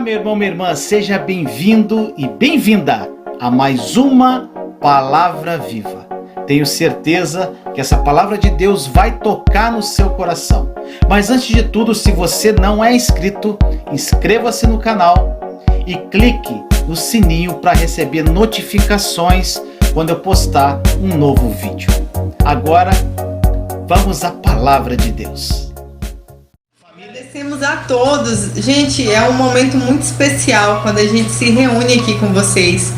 meu irmão, minha irmã, seja bem-vindo e bem-vinda a mais uma Palavra Viva. Tenho certeza que essa Palavra de Deus vai tocar no seu coração. Mas antes de tudo, se você não é inscrito, inscreva-se no canal e clique no sininho para receber notificações quando eu postar um novo vídeo. Agora, vamos à Palavra de Deus. Agradecemos a todos. Gente, é um momento muito especial quando a gente se reúne aqui com vocês.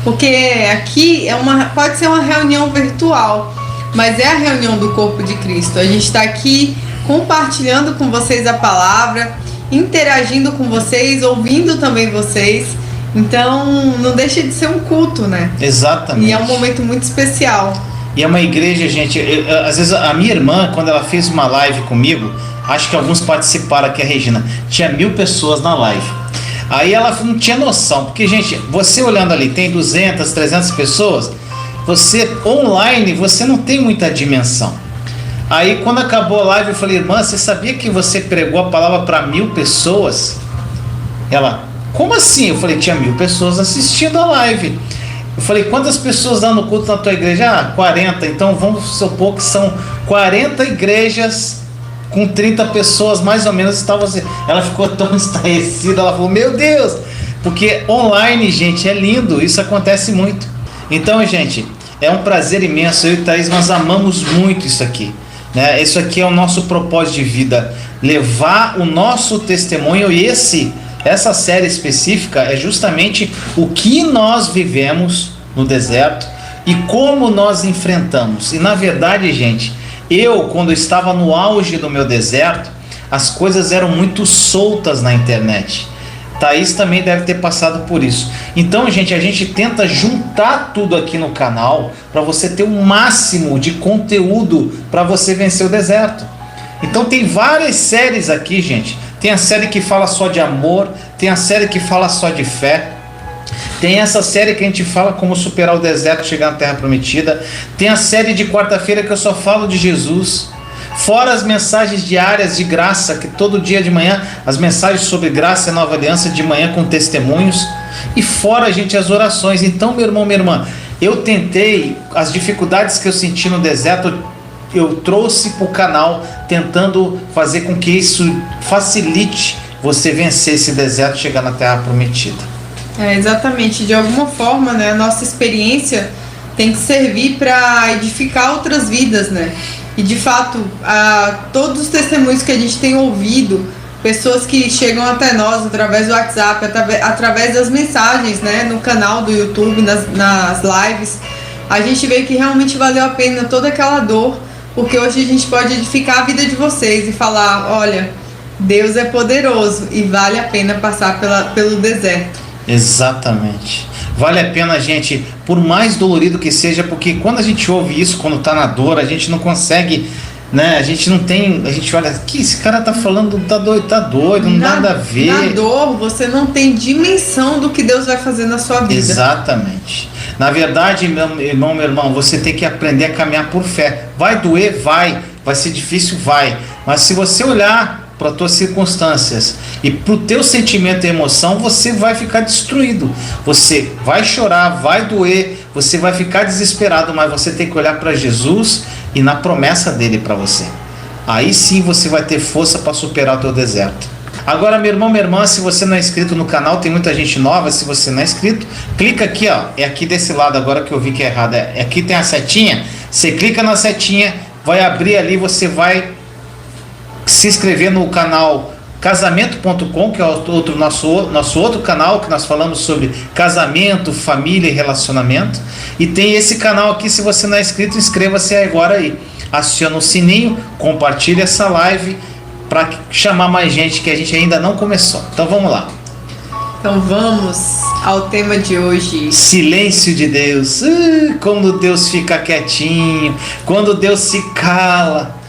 Porque aqui pode ser uma reunião virtual, mas é a reunião do corpo de Cristo. A gente está aqui compartilhando com vocês a palavra, interagindo com vocês, ouvindo também vocês. Então, não deixa de ser um culto, né? Exatamente. E é um momento muito especial. E é uma igreja, gente, às vezes a minha irmã, quando ela fez uma live comigo, acho que alguns participaram aqui, a Regina, tinha 1000 pessoas na live. Aí ela não tinha noção, porque, gente, você olhando ali, tem 200, 300 pessoas, você online, você não tem muita dimensão. Aí quando acabou a live, eu falei, irmã, você sabia que você pregou a palavra para 1000 pessoas? Ela, como assim? Eu falei, tinha 1000 pessoas assistindo a live. Eu falei, quantas pessoas dão no culto na tua igreja? Ah, 40, então vamos supor que são 40 igrejas com 30 pessoas mais ou menos estavam assim. Ela ficou tão estarrecida, ela falou, meu Deus, porque online, gente, é lindo, isso acontece muito. Então, gente, é um prazer imenso, eu e Thaís, nós amamos muito isso aqui, né? Isso aqui é o nosso propósito de vida, levar o nosso testemunho, e essa série específica é justamente o que nós vivemos no deserto e como nós enfrentamos. E na verdade, gente, quando eu estava no auge do meu deserto, as coisas eram muito soltas na internet. Thaís também deve ter passado por isso. Então, gente, a gente tenta juntar tudo aqui no canal para você ter o máximo de conteúdo para você vencer o deserto. Então tem várias séries aqui, gente. Tem a série que fala só de amor, tem a série que fala só de fé, tem essa série que a gente fala como superar o deserto e chegar na Terra Prometida, tem a série de quarta-feira que eu só falo de Jesus, fora as mensagens diárias de graça, que todo dia de manhã, as mensagens sobre graça e nova aliança de manhã com testemunhos, e fora, gente, as orações. Então, meu irmão, minha irmã, eu tentei, as dificuldades que eu senti no deserto, eu trouxe para o canal, tentando fazer com que isso facilite você vencer esse deserto e chegar na Terra Prometida. Exatamente, de alguma forma, né, a nossa experiência tem que servir para edificar outras vidas, né? E de fato, todos os testemunhos que a gente tem ouvido, pessoas que chegam até nós através do WhatsApp, através das mensagens, né, no canal do YouTube, nas lives, a gente vê que realmente valeu a pena toda aquela dor, porque hoje a gente pode edificar a vida de vocês e falar, olha, Deus é poderoso e vale a pena passar pelo deserto. Exatamente. Vale a pena, gente, por mais dolorido que seja, porque quando a gente ouve isso, quando tá na dor, a gente não consegue, né? A gente olha, que esse cara tá falando, tá doido, não nada a ver. Na dor, você não tem dimensão do que Deus vai fazer na sua vida. Exatamente. Na verdade, meu irmão, você tem que aprender a caminhar por fé. Vai doer? Vai ser difícil? Vai. Mas se você olhar para as tuas circunstâncias e para o teu sentimento e emoção, você vai ficar destruído, você vai chorar, vai doer, você vai ficar desesperado, mas você tem que olhar para Jesus e na promessa dele para você. Aí sim você vai ter força para superar o teu deserto. Agora, meu irmão, minha irmã, se você não é inscrito no canal, tem muita gente nova. Se você não é inscrito, clica aqui, ó, é aqui desse lado, agora que eu vi que é errado, aqui tem a setinha, você clica na setinha, vai abrir ali, você vai se inscrever no canal casamento.com, que é outro nosso outro canal, que nós falamos sobre casamento, família e relacionamento. E tem esse canal aqui, se você não é inscrito, inscreva-se agora aí. Aciona o sininho, compartilhe essa live para chamar mais gente, que a gente ainda não começou. Então vamos lá. Então vamos ao tema de hoje. Silêncio de Deus. Quando Deus fica quietinho, quando Deus se cala.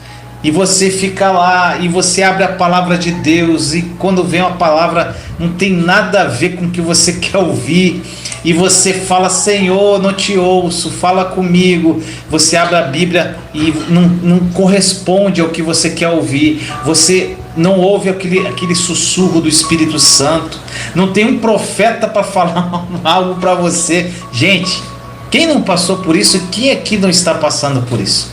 E você fica lá, e você abre a palavra de Deus, e quando vem uma palavra, não tem nada a ver com o que você quer ouvir, e você fala, Senhor, não te ouço, fala comigo. Você abre a Bíblia e não corresponde ao que você quer ouvir. Você não houve aquele sussurro do Espírito Santo, não tem um profeta para falar algo para você. Gente, quem não passou por isso, quem aqui não está passando por isso?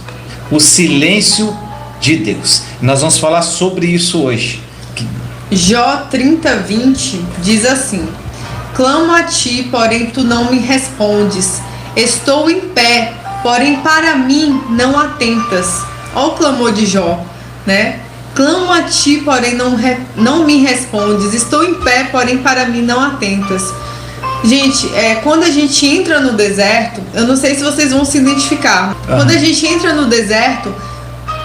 O silêncio de Deus. Nós vamos falar sobre isso hoje. Jó 30:20 diz assim: clamo a ti, porém tu não me respondes. Estou em pé, porém para mim não atentas. Olha o clamor de Jó, né? Clamo a ti, porém não me respondes. Estou em pé, porém para mim não atentas. Gente, quando a gente entra no deserto, eu não sei se vocês vão se identificar. Quando a gente entra no deserto,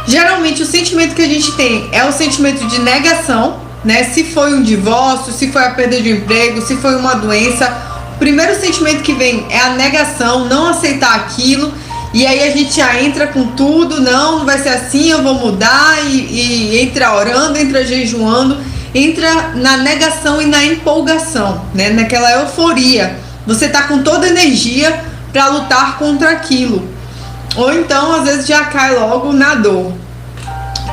geralmente o sentimento que a gente tem é o sentimento de negação, né? Se foi um divórcio, se foi a perda de um emprego, se foi uma doença, o primeiro sentimento que vem é a negação, não aceitar aquilo. E aí a gente já entra com tudo, não vai ser assim, eu vou mudar, e entra orando, entra jejuando, entra na negação e na empolgação, né? Naquela euforia. Você tá com toda a energia para lutar contra aquilo. Ou então, às vezes, já cai logo na dor.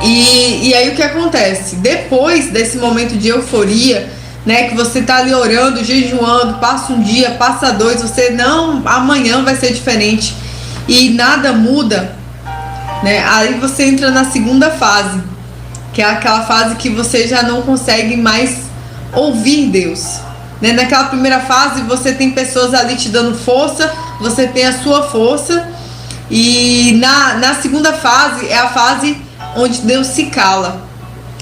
E aí o que acontece? Depois desse momento de euforia, né, que você tá ali orando, jejuando, passa um dia, passa dois, você não, amanhã vai ser diferente, e nada muda, né? Aí você entra na segunda fase, que é aquela fase que você já não consegue mais ouvir Deus, né? Naquela primeira fase você tem pessoas ali te dando força, você tem a sua força, e na segunda fase é a fase onde Deus se cala.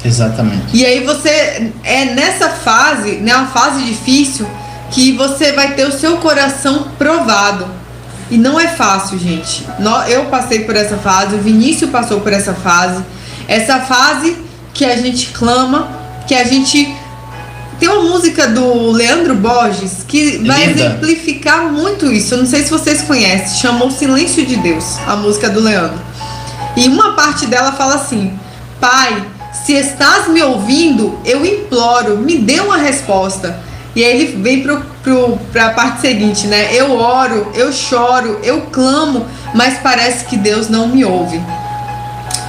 Exatamente. E aí você nessa fase, né, uma fase difícil, que você vai ter o seu coração provado. E não é fácil, gente. Eu passei por essa fase, o Vinícius passou por essa fase. Essa fase que a gente clama, que a gente... Tem uma música do Leandro Borges que vai exemplificar muito isso. Eu não sei se vocês conhecem, chamou O Silêncio de Deus, a música do Leandro. E uma parte dela fala assim: Pai, se estás me ouvindo, eu imploro, me dê uma resposta. E aí ele vem para a parte seguinte, né? Eu oro, eu choro, eu clamo, mas parece que Deus não me ouve.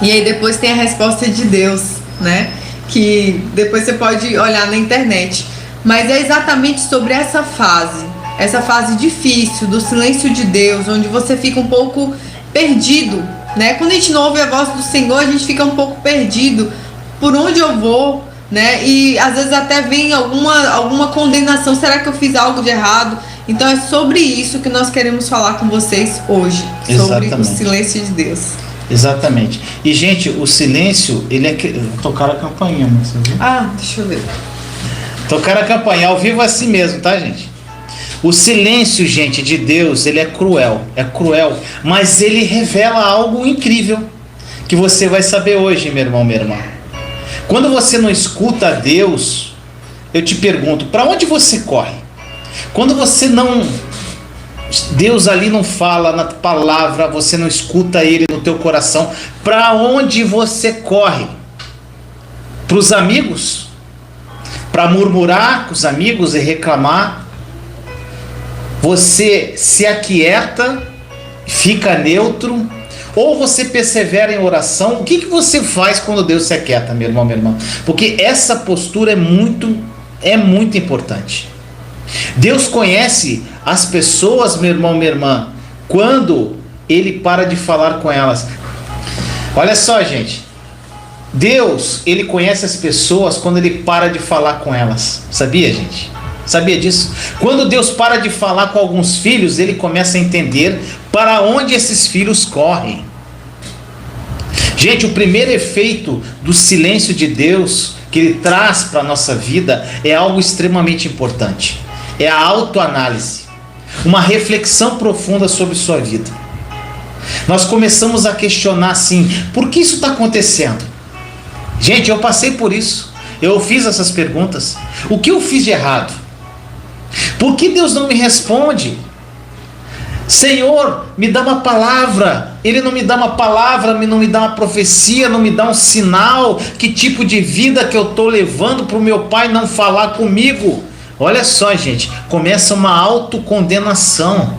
E aí depois tem a resposta de Deus, né? Que depois você pode olhar na internet. Mas é exatamente sobre essa fase difícil do silêncio de Deus, onde você fica um pouco perdido, né? Quando a gente não ouve a voz do Senhor, a gente fica um pouco perdido. Por onde eu vou? Né? E às vezes até vem alguma condenação. Será que eu fiz algo de errado? Então é sobre isso que nós queremos falar com vocês hoje. Exatamente. Sobre o silêncio de Deus. Exatamente. E gente, o silêncio, ele é... Tocaram a campainha, você viu? Deixa eu ver. Tocaram a campainha, ao vivo assim mesmo, tá, gente? O silêncio, gente, de Deus, ele é cruel, mas ele revela algo incrível que você vai saber hoje, meu irmão, minha irmã. Quando você não escuta a Deus, eu te pergunto, para onde você corre? Quando você não... Deus ali não fala na palavra, você não escuta Ele no teu coração, para onde você corre? Para os amigos? Para murmurar com os amigos e reclamar? Você se aquieta, fica neutro, ou você persevera em oração? O que você faz quando Deus se aquieta, meu irmão, minha irmã? Porque essa postura é muito importante. Deus conhece as pessoas, meu irmão, minha irmã, quando Ele para de falar com elas. Olha só, gente. Deus, Ele conhece as pessoas quando Ele para de falar com elas. Sabia, gente? Sabia disso? Quando Deus para de falar com alguns filhos, Ele começa a entender para onde esses filhos correm. Gente, o primeiro efeito do silêncio de Deus que Ele traz para a nossa vida é algo extremamente importante. É a autoanálise, uma reflexão profunda sobre sua vida. Nós começamos a questionar assim: por que isso está acontecendo? Gente, eu passei por isso. Eu fiz essas perguntas. O que eu fiz de errado? Por que Deus não me responde? Senhor, me dá uma palavra. Ele não me dá uma palavra, não me dá uma profecia, não me dá um sinal. Que tipo de vida que eu estou levando para o meu pai não falar comigo? Olha só, gente, começa uma autocondenação.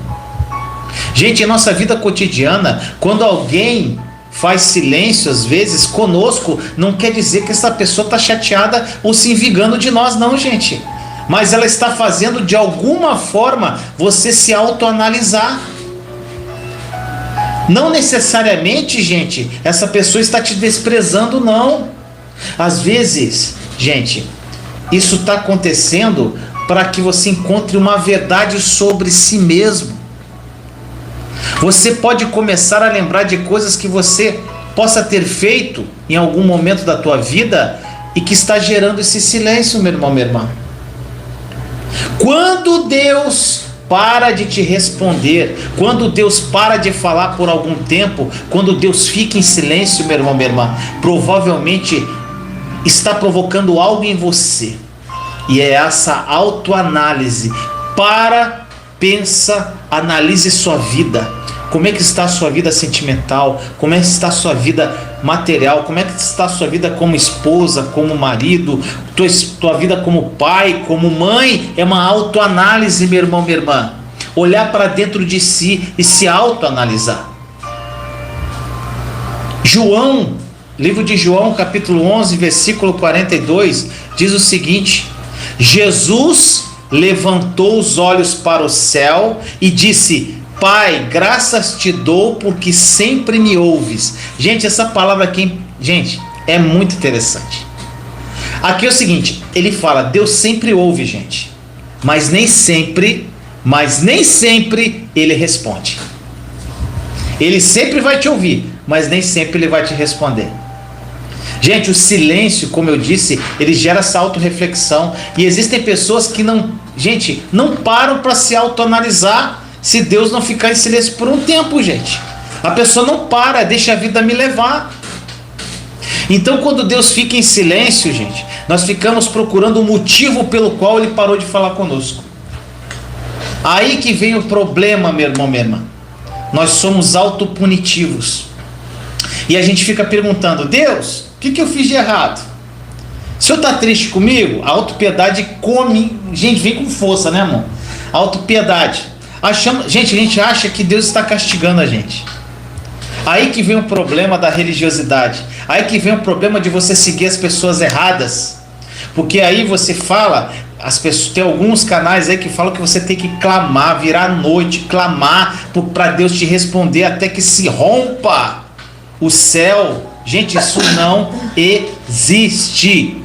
Gente, em nossa vida cotidiana, quando alguém faz silêncio às vezes conosco, não quer dizer que essa pessoa está chateada ou se vingando de nós, não, gente. Mas ela está fazendo de alguma forma você se autoanalisar. Não necessariamente, gente, essa pessoa está te desprezando, não. Às vezes, gente, isso está acontecendo para que você encontre uma verdade sobre si mesmo. Você pode começar a lembrar de coisas que você possa ter feito em algum momento da tua vida e que está gerando esse silêncio, meu irmão, minha irmã. Quando Deus para de te responder, quando Deus para de falar por algum tempo, quando Deus fica em silêncio, meu irmão, minha irmã, provavelmente está provocando algo em você. E é essa autoanálise. Para, pensa, analise sua vida. Como é que está a sua vida sentimental? Como é que está a sua vida material? Como é que está a sua vida como esposa, como marido? Tua vida como pai, como mãe? É uma autoanálise, meu irmão, minha irmã. Olhar para dentro de si e se autoanalisar. João, livro de João, capítulo 11, versículo 42, diz o seguinte: Jesus levantou os olhos para o céu e disse: Pai, graças te dou porque sempre me ouves. Gente, essa palavra aqui, gente, é muito interessante. Aqui é o seguinte, ele fala, Deus sempre ouve, gente, mas nem sempre ele responde. Ele sempre vai te ouvir, mas nem sempre ele vai te responder. Gente, o silêncio, como eu disse, ele gera essa autorreflexão. E existem pessoas que não param para se autoanalisar se Deus não ficar em silêncio por um tempo, gente. A pessoa não para, deixa a vida me levar. Então, quando Deus fica em silêncio, gente, nós ficamos procurando o motivo pelo qual Ele parou de falar conosco. Aí que vem o problema, meu irmão, minha irmã. Nós somos autopunitivos. E a gente fica perguntando, Deus, o que eu fiz de errado? O Senhor está triste comigo? A autopiedade come, gente, vem com força, né, irmão? A autopiedade. A gente acha que Deus está castigando a gente. Aí que vem o problema da religiosidade. Aí que vem o problema de você seguir as pessoas erradas. Porque aí você fala, tem alguns canais aí que falam que você tem que clamar, virar à noite, clamar para Deus te responder até que se rompa o céu. Gente, isso não existe.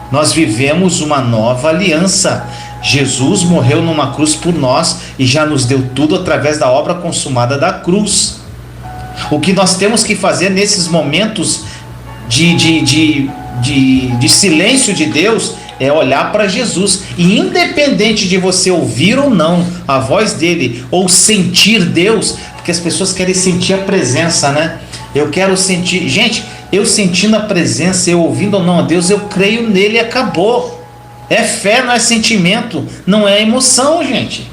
Nós vivemos uma nova aliança. Jesus morreu numa cruz por nós e já nos deu tudo através da obra consumada da cruz. O que nós temos que fazer nesses momentos de silêncio de Deus é olhar para Jesus. E independente de você ouvir ou não a voz dele ou sentir Deus, porque as pessoas querem sentir a presença, né? Eu quero sentir, gente, eu sentindo a presença, eu ouvindo ou não a Deus, eu creio nele e acabou. É fé, não é sentimento, não é emoção, gente.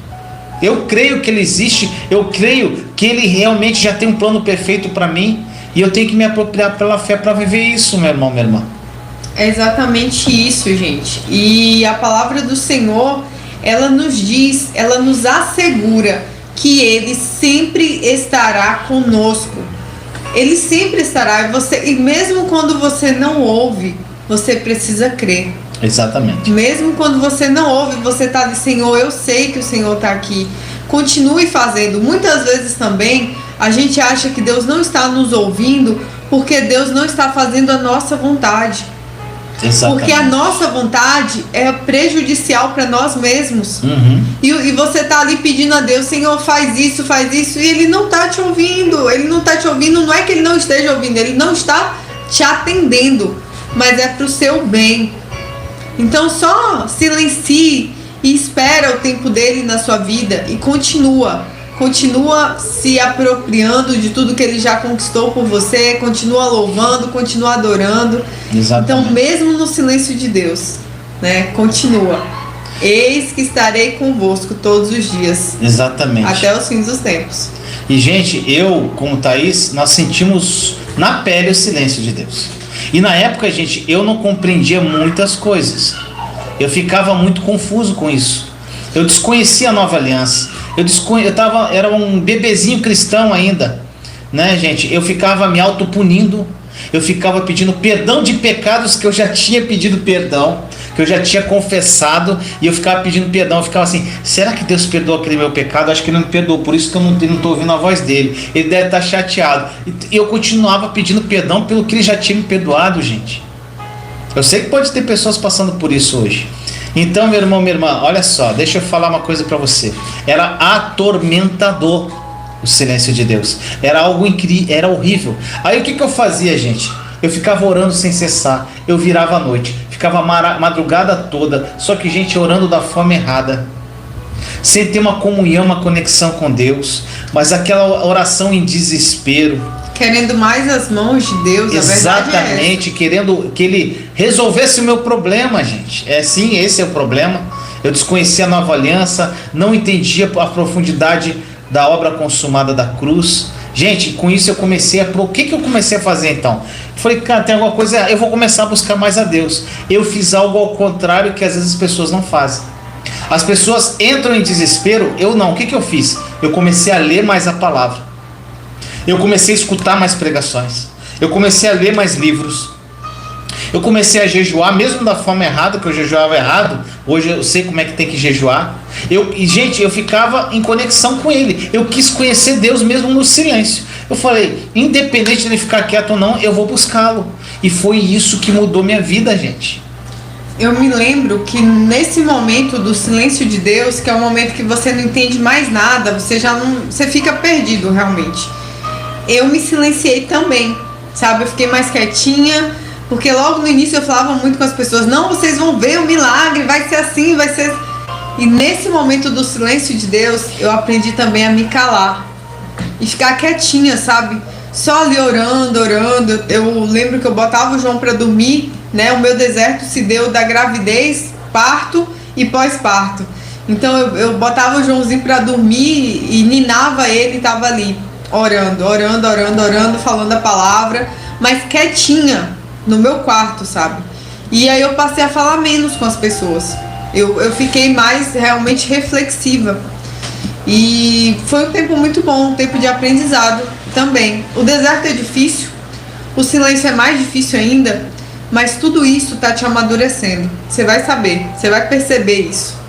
Eu creio que ele existe, eu creio que ele realmente já tem um plano perfeito para mim e eu tenho que me apropriar pela fé para viver isso, meu irmão, minha irmã. É exatamente isso, gente. E a palavra do Senhor, ela nos diz, ela nos assegura que ele sempre estará conosco. Ele sempre estará. E mesmo quando você não ouve, você precisa crer. Exatamente. Mesmo quando você não ouve, você está ali, Senhor, eu sei que o Senhor está aqui. Continue fazendo. Muitas vezes também a gente acha que Deus não está nos ouvindo porque Deus não está fazendo a nossa vontade. Exatamente. Porque a nossa vontade é prejudicial para nós mesmos. Uhum. E você está ali pedindo a Deus, Senhor, faz isso, e Ele não está te ouvindo. Ele não está te ouvindo, não é que Ele não esteja ouvindo, Ele não está te atendendo, mas é para o seu bem. Então só silencie e espera o tempo dele na sua vida e continua se apropriando de tudo que ele já conquistou por você, continua louvando, continua adorando. Exatamente. Então mesmo no silêncio de Deus, né, continua. Eis que estarei convosco todos os dias. Exatamente. Até os fins dos tempos. E gente, eu como Thaís, nós sentimos na pele o silêncio de Deus. E na época, gente, eu não compreendia muitas coisas. Eu ficava muito confuso com isso. Eu desconhecia a nova aliança. Era um bebezinho cristão ainda. né, gente? Eu ficava me autopunindo, eu ficava pedindo perdão de pecados que eu já tinha pedido perdão, que eu já tinha confessado, e eu ficava pedindo perdão. Eu ficava assim: será que Deus perdoou aquele meu pecado? Acho que ele não perdoou, por isso que eu não estou ouvindo a voz dele. Ele deve estar chateado. E eu continuava pedindo perdão pelo que ele já tinha me perdoado, gente. Eu sei que pode ter pessoas passando por isso hoje. Então, meu irmão, minha irmã, olha só, deixa eu falar uma coisa para você. Era atormentador o silêncio de Deus. Era algo incrível, era horrível. Aí o que eu fazia, gente? Eu ficava orando sem cessar. Eu virava à noite, ficava a madrugada toda. Só que, gente, orando da forma errada, sem ter uma comunhão, uma conexão com Deus, mas aquela oração em desespero, querendo mais as mãos de Deus. exatamente, querendo que Ele resolvesse o meu problema, gente. Sim, esse é o problema. Eu desconhecia a nova aliança, não entendia a profundidade da obra consumada da cruz. Gente, com isso eu comecei o que eu comecei a fazer então? Falei: cara, tem alguma coisa, eu vou começar a buscar mais a Deus. Eu fiz algo ao contrário que às vezes as pessoas não fazem. As pessoas entram em desespero, eu não. O que eu fiz? Eu comecei a ler mais a palavra. Eu comecei a escutar mais pregações. Eu comecei a ler mais livros. Eu comecei a jejuar, mesmo da forma errada, que eu jejuava errado. Hoje eu sei como é que tem que jejuar. E, gente, eu ficava em conexão com Ele. Eu quis conhecer Deus mesmo no silêncio. Eu falei: independente de ele ficar quieto ou não, eu vou buscá-lo. E foi isso que mudou minha vida, gente. Eu me lembro que nesse momento do silêncio de Deus, que é o momento que você não entende mais nada, você fica perdido realmente. Eu me silenciei também, sabe? Eu fiquei mais quietinha, porque logo no início eu falava muito com as pessoas: não, vocês vão ver o milagre, vai ser assim, vai ser... E nesse momento do silêncio de Deus, eu aprendi também a me calar e ficar quietinha, sabe? Só ali orando. Eu lembro que eu botava o João para dormir, né? O meu deserto se deu da gravidez, parto e pós-parto. Então eu botava o Joãozinho para dormir e ninava ele, e tava ali orando, falando a palavra, mas quietinha no meu quarto, sabe? E aí eu passei a falar menos com as pessoas. Eu fiquei mais realmente reflexiva. E foi um tempo muito bom, um tempo de aprendizado também. O deserto é difícil, o silêncio é mais difícil ainda, mas tudo isso tá te amadurecendo. Você vai saber, você vai perceber isso.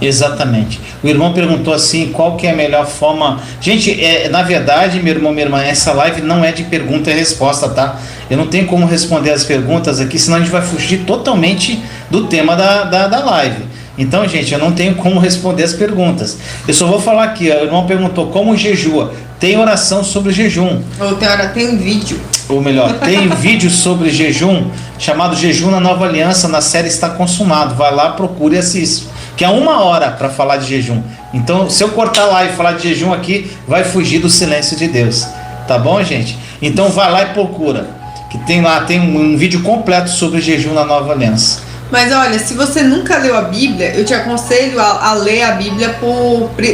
Exatamente. O irmão perguntou assim: qual que é a melhor forma? Gente, na verdade, meu irmão, minha irmã, essa live não é de pergunta e resposta, tá? Eu não tenho como responder as perguntas aqui, senão a gente vai fugir totalmente do tema da live. Então, gente, eu não tenho como responder as perguntas. Eu só vou falar aqui, ó, o irmão perguntou como jejua. Tem oração sobre jejum. Ou tem um vídeo. Ou melhor, tem vídeo sobre jejum, chamado Jejum na Nova Aliança, na série Está Consumado. Vai lá, procure e assiste. Que é 1 hora para falar de jejum. Então, se eu cortar lá e falar de jejum aqui, vai fugir do silêncio de Deus. Tá bom, gente? Então, vai lá e procura. Que tem lá, tem um vídeo completo sobre jejum na Nova Aliança. Mas olha, se você nunca leu a Bíblia, eu te aconselho a ler a Bíblia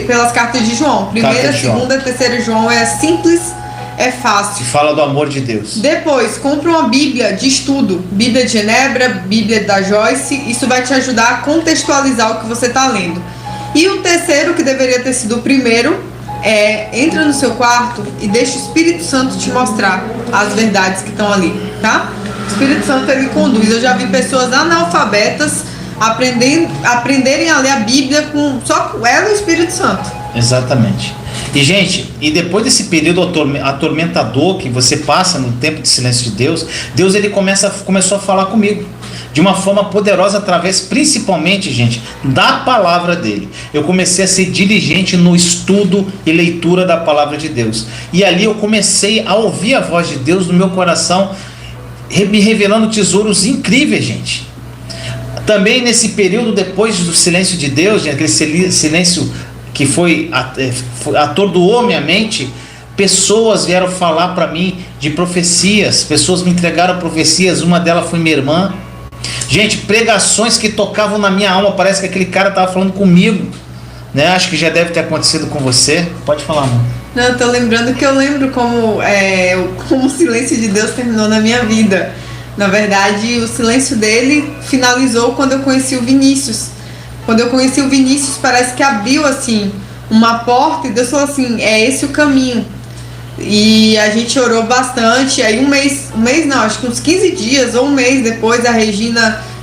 pelas cartas de João. Primeira, segunda, terceira João é simples, é fácil. Fala do amor de Deus. Depois, compra uma Bíblia de estudo. Bíblia de Genebra, Bíblia da Joyce. Isso vai te ajudar a contextualizar o que você está lendo. E o terceiro, que deveria ter sido o primeiro, entra no seu quarto e deixa o Espírito Santo te mostrar as verdades que estão ali, tá? O Espírito Santo, ele conduz. Eu já vi pessoas analfabetas aprenderem a ler a Bíblia só com ela e o Espírito Santo. Exatamente. E, gente, depois desse período atormentador que você passa no tempo de silêncio de Deus, Deus ele começou a falar comigo de uma forma poderosa, através principalmente, gente, da palavra dele. Eu comecei a ser diligente no estudo e leitura da palavra de Deus. E ali eu comecei a ouvir a voz de Deus no meu coração, me revelando tesouros incríveis, gente. Também nesse período, depois do silêncio de Deus, gente, aquele silêncio que atordoou minha mente, pessoas vieram falar para mim de profecias, pessoas me entregaram profecias, uma delas foi minha irmã. Gente, pregações que tocavam na minha alma, parece que aquele cara estava falando comigo, né? Acho que já deve ter acontecido com você. Pode falar, amor. Não, eu tô lembrando que eu lembro como o silêncio de Deus terminou na minha vida. Na verdade, o silêncio dele finalizou quando eu conheci o Vinícius. Quando eu conheci o Vinícius, parece que abriu assim uma porta e Deus falou assim: é esse o caminho. E a gente orou bastante. Aí um mês não, acho que uns 15 dias ou um mês depois,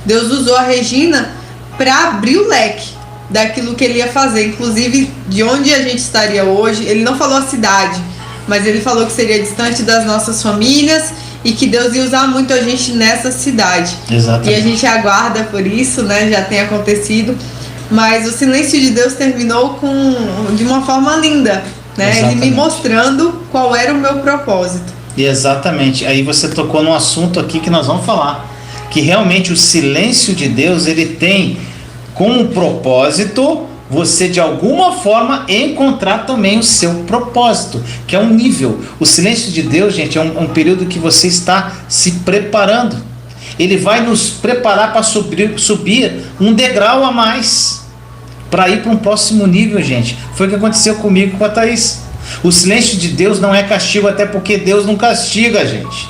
Deus usou a Regina para abrir o leque daquilo que ele ia fazer, inclusive de onde a gente estaria hoje. Ele não falou a cidade, mas ele falou que seria distante das nossas famílias e que Deus ia usar muito a gente nessa cidade. Exatamente. E a gente aguarda por isso, né? Já tem acontecido. Mas o silêncio de Deus terminou de uma forma linda, né? Exatamente. Ele me mostrando qual era o meu propósito. Exatamente. Aí você tocou num assunto aqui que nós vamos falar, que realmente o silêncio de Deus, ele tem como propósito você de alguma forma encontrar também o seu propósito, que é um nível. O silêncio de Deus, gente, é um período que você está se preparando. Ele vai nos preparar para subir um degrau a mais, para ir para um próximo nível, gente. Foi o que aconteceu comigo com a Thaís. O silêncio de Deus não é castigo, até porque Deus não castiga a gente,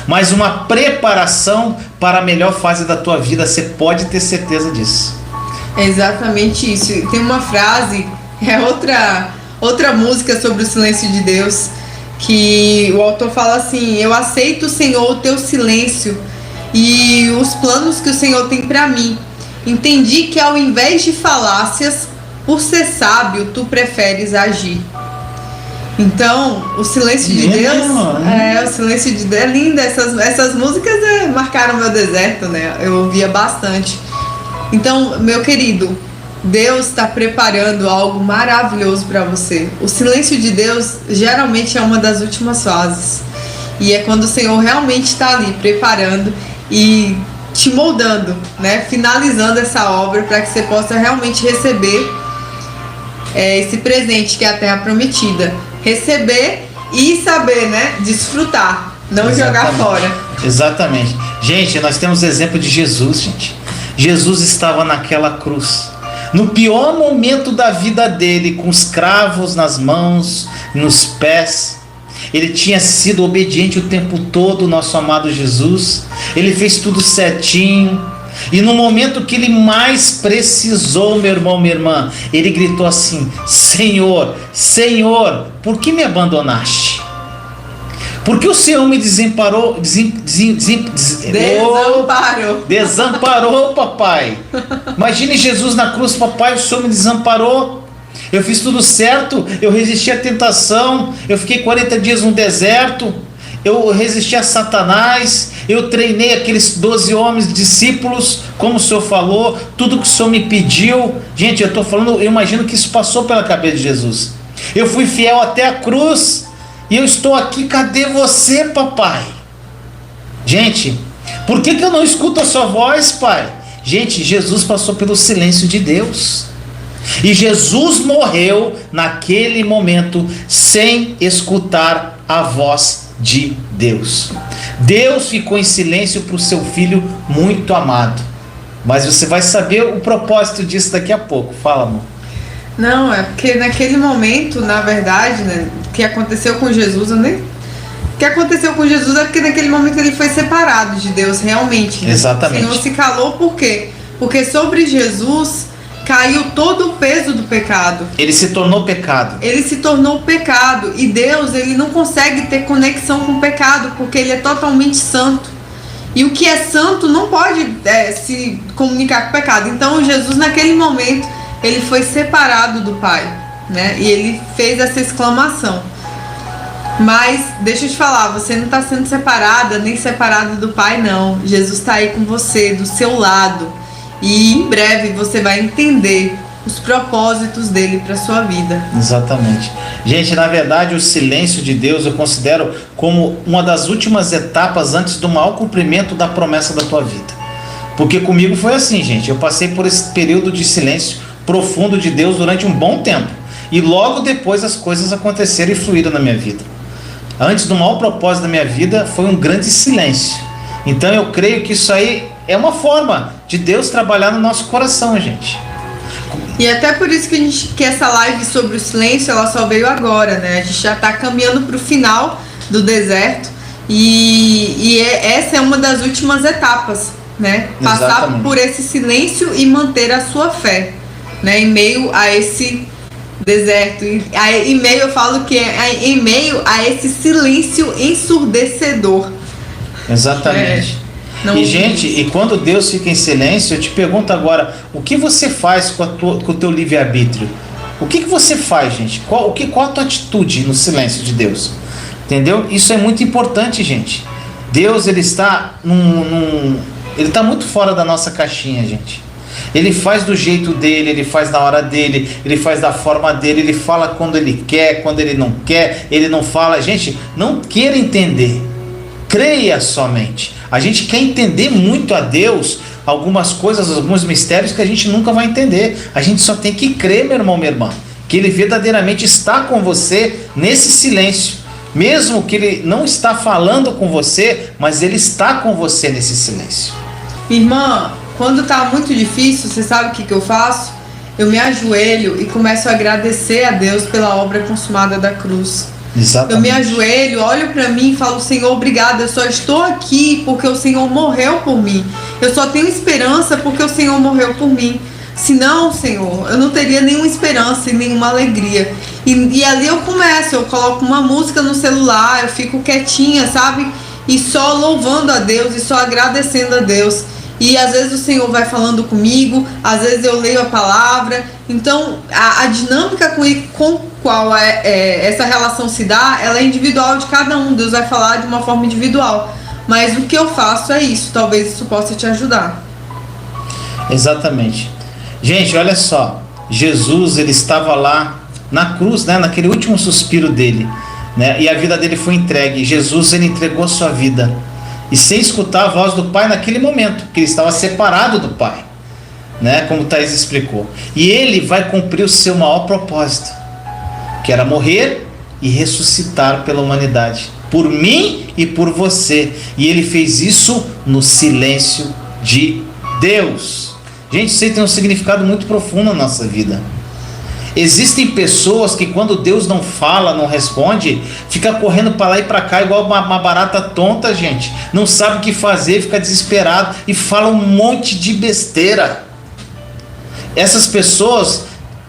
mas uma preparação para a melhor fase da tua vida. Você pode ter certeza disso. É exatamente isso. Tem uma frase, outra música sobre o silêncio de Deus, que o autor fala assim: eu aceito, Senhor, o teu silêncio e os planos que o Senhor tem para mim. Entendi que ao invés de falácias, por ser sábio, tu preferes agir. Então, o silêncio de Deus, o silêncio de Deus é lindo. Essas músicas marcaram meu deserto, né? Eu ouvia bastante. Então, meu querido, Deus está preparando algo maravilhoso para você. O silêncio de Deus geralmente é uma das últimas fases. E é quando o Senhor realmente está ali preparando e te moldando, né? Finalizando essa obra para que você possa realmente receber esse presente que é a terra prometida. Receber e saber, né? Desfrutar, não jogar fora. Exatamente. Gente, nós temos exemplo de Jesus, gente. Jesus estava naquela cruz, no pior momento da vida dele, com os cravos nas mãos, nos pés. Ele tinha sido obediente o tempo todo, nosso amado Jesus. Ele fez tudo certinho. E no momento que ele mais precisou, meu irmão, minha irmã, ele gritou assim: Senhor, Senhor, por que me abandonaste? Por que o Senhor me desamparou? Desamparou, papai. Imagine Jesus na cruz: papai, o Senhor me desamparou. Eu fiz tudo certo, eu resisti à tentação, eu fiquei 40 dias no deserto, eu resisti a Satanás, eu treinei aqueles 12 homens discípulos, como o Senhor falou, tudo que o Senhor me pediu. Gente, eu estou falando, eu imagino que isso passou pela cabeça de Jesus. Eu fui fiel até a cruz, e eu estou aqui, cadê você, papai? Gente, por que eu não escuto a sua voz, pai? Gente, Jesus passou pelo silêncio de Deus. E Jesus morreu naquele momento sem escutar a voz de Deus. Deus ficou em silêncio para o seu filho muito amado. Mas você vai saber o propósito disso daqui a pouco. Fala, amor. Não, é porque naquele momento, na verdade, né, o que aconteceu com Jesus, o que aconteceu com Jesus é porque naquele momento ele foi separado de Deus, realmente. Né? Exatamente. O Senhor se calou por quê? Porque sobre Jesus caiu todo o peso do pecado. Ele se tornou pecado. Ele se tornou pecado. E Deus, ele não consegue ter conexão com o pecado, porque ele é totalmente santo. E o que é santo não pode se comunicar com o pecado. Então Jesus, naquele momento, ele foi separado do Pai, né? E ele fez essa exclamação. Mas, deixa eu te falar, você não está sendo separada, nem separado do Pai, não. Jesus está aí com você, do seu lado. E em breve você vai entender os propósitos dele para sua vida. Exatamente. Gente, na verdade, o silêncio de Deus eu considero como uma das últimas etapas antes do maior cumprimento da promessa da tua vida. Porque comigo foi assim, gente. Eu passei por esse período de silêncio profundo de Deus durante um bom tempo. E logo depois as coisas aconteceram e fluíram na minha vida. Antes do maior propósito da minha vida foi um grande silêncio. Então eu creio que isso aí é uma forma de Deus trabalhar no nosso coração, gente. E até por isso que essa live sobre o silêncio, ela só veio agora, né? A gente já está caminhando para o final do deserto. Essa é uma das últimas etapas, né? Passar Exatamente. por esse silêncio e manter a sua fé, né? Em meio a esse deserto. Em meio eu falo que é em meio a esse silêncio ensurdecedor. Exatamente. E gente, e quando Deus fica em silêncio, eu te pergunto agora, o que você faz com o teu livre-arbítrio? O que você faz, gente? Qual a tua atitude no silêncio de Deus? Entendeu? Isso é muito importante, gente. Deus, ele está ele está muito fora da nossa caixinha, gente. Ele faz do jeito dele, ele faz na hora dele, ele faz da forma dele, ele fala quando ele quer, quando ele não quer, ele não fala. Gente, não queira entender, creia somente. A gente quer entender muito a Deus, algumas coisas, alguns mistérios que a gente nunca vai entender. A gente só tem que crer, meu irmão, minha irmã, que ele verdadeiramente está com você nesse silêncio. Mesmo que ele não está falando com você, mas ele está com você nesse silêncio. Irmã, quando tá muito difícil, você sabe o que eu faço? Eu me ajoelho e começo a agradecer a Deus pela obra consumada da cruz. Exatamente. Eu me ajoelho, olho para mim e falo: Senhor, obrigado, eu só estou aqui porque o Senhor morreu por mim. Eu só tenho esperança porque o Senhor morreu por mim. Senão, Senhor, eu não teria nenhuma esperança e nenhuma alegria. E ali eu coloco uma música no celular, eu fico quietinha, sabe? E só louvando a Deus e só agradecendo a Deus. E às vezes o Senhor vai falando comigo, às vezes eu leio a palavra. Então a dinâmica com qual essa relação se dá, ela é individual de cada um. Deus vai falar de uma forma individual. Mas o que eu faço é isso, talvez isso possa te ajudar. Exatamente. Gente, olha só, Jesus, ele estava lá na cruz, né, naquele último suspiro dele, né, e a vida dele foi entregue. Jesus, ele entregou sua vida, e sem escutar a voz do Pai naquele momento, porque ele estava separado do Pai, né, como Thaís explicou. E ele vai cumprir o seu maior propósito, que era morrer e ressuscitar pela humanidade, por mim e por você. E ele fez isso no silêncio de Deus. Gente, isso aí tem um significado muito profundo na nossa vida. Existem pessoas que quando Deus não fala, não responde, fica correndo para lá e para cá igual uma barata tonta, gente. Não sabe o que fazer, fica desesperado e fala um monte de besteira. Essas pessoas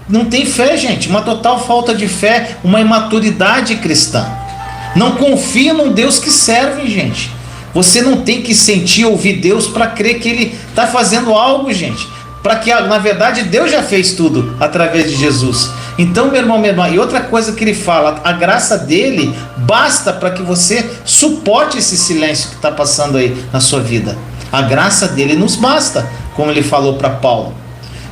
não têm fé, gente. Uma total falta de fé, uma imaturidade cristã. Não confia num Deus que serve, gente. Você não tem que sentir, ouvir Deus para crer que Ele está fazendo algo, gente. Para que, na verdade, Deus já fez tudo através de Jesus. Então, meu irmão, minha irmã, e outra coisa que ele fala, a graça dele basta para que você suporte esse silêncio que está passando aí na sua vida. A graça dele nos basta, como ele falou para Paulo.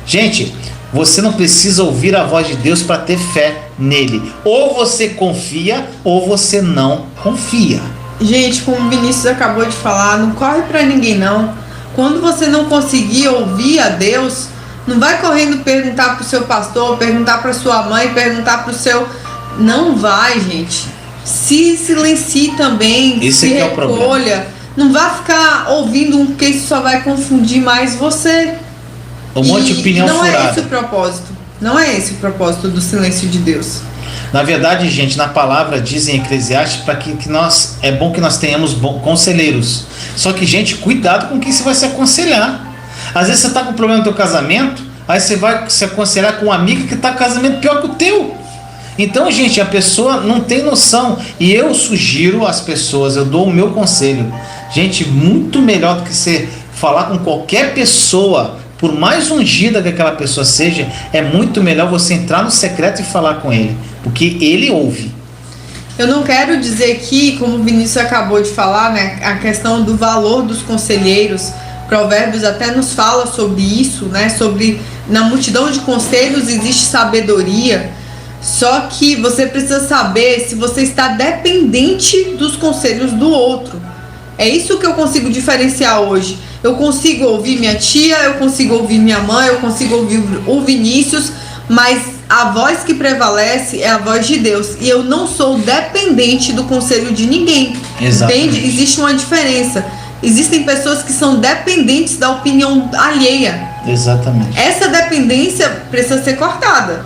Gente, você não precisa ouvir a voz de Deus para ter fé nele. Ou você confia, ou você não confia. Gente, como o Vinícius acabou de falar, não corre para ninguém não. Quando você não conseguir ouvir a Deus, não vai correndo perguntar pro seu pastor, perguntar para sua mãe, perguntar pro seu... Não vai, gente. Se silencie também, esse se recolha. Não vai ficar ouvindo porque isso só vai confundir mais você. Um monte de opinião furada. Não é esse o propósito. Não é esse o propósito do silêncio de Deus. Na verdade, gente, na palavra diz em Eclesiastes para que nós, é bom que nós tenhamos conselheiros. Só que, gente, cuidado com quem você vai se aconselhar. Às vezes você está com problema no teu casamento, aí você vai se aconselhar com uma amiga que está com casamento pior que o teu. Então, gente, a pessoa não tem noção. E eu sugiro às pessoas, eu dou o meu conselho. Gente, muito melhor do que você falar com qualquer pessoa, por mais ungida que aquela pessoa seja, é muito melhor você entrar no secreto e falar com ele, porque ele ouve. Eu não quero dizer aqui, como o Vinícius acabou de falar, né, a questão do valor dos conselheiros. Provérbios até nos fala sobre isso, né, sobre na multidão de conselhos existe sabedoria. Só que você precisa saber se você está dependente dos conselhos do outro. É isso que eu consigo diferenciar hoje. Eu consigo ouvir minha tia, eu consigo ouvir minha mãe, eu consigo ouvir o Vinícius, mas a voz que prevalece é a voz de Deus. E eu não sou dependente do conselho de ninguém. Exatamente. Entende? Existe uma diferença. Existem pessoas que são dependentes da opinião alheia. Exatamente. Essa dependência precisa ser cortada.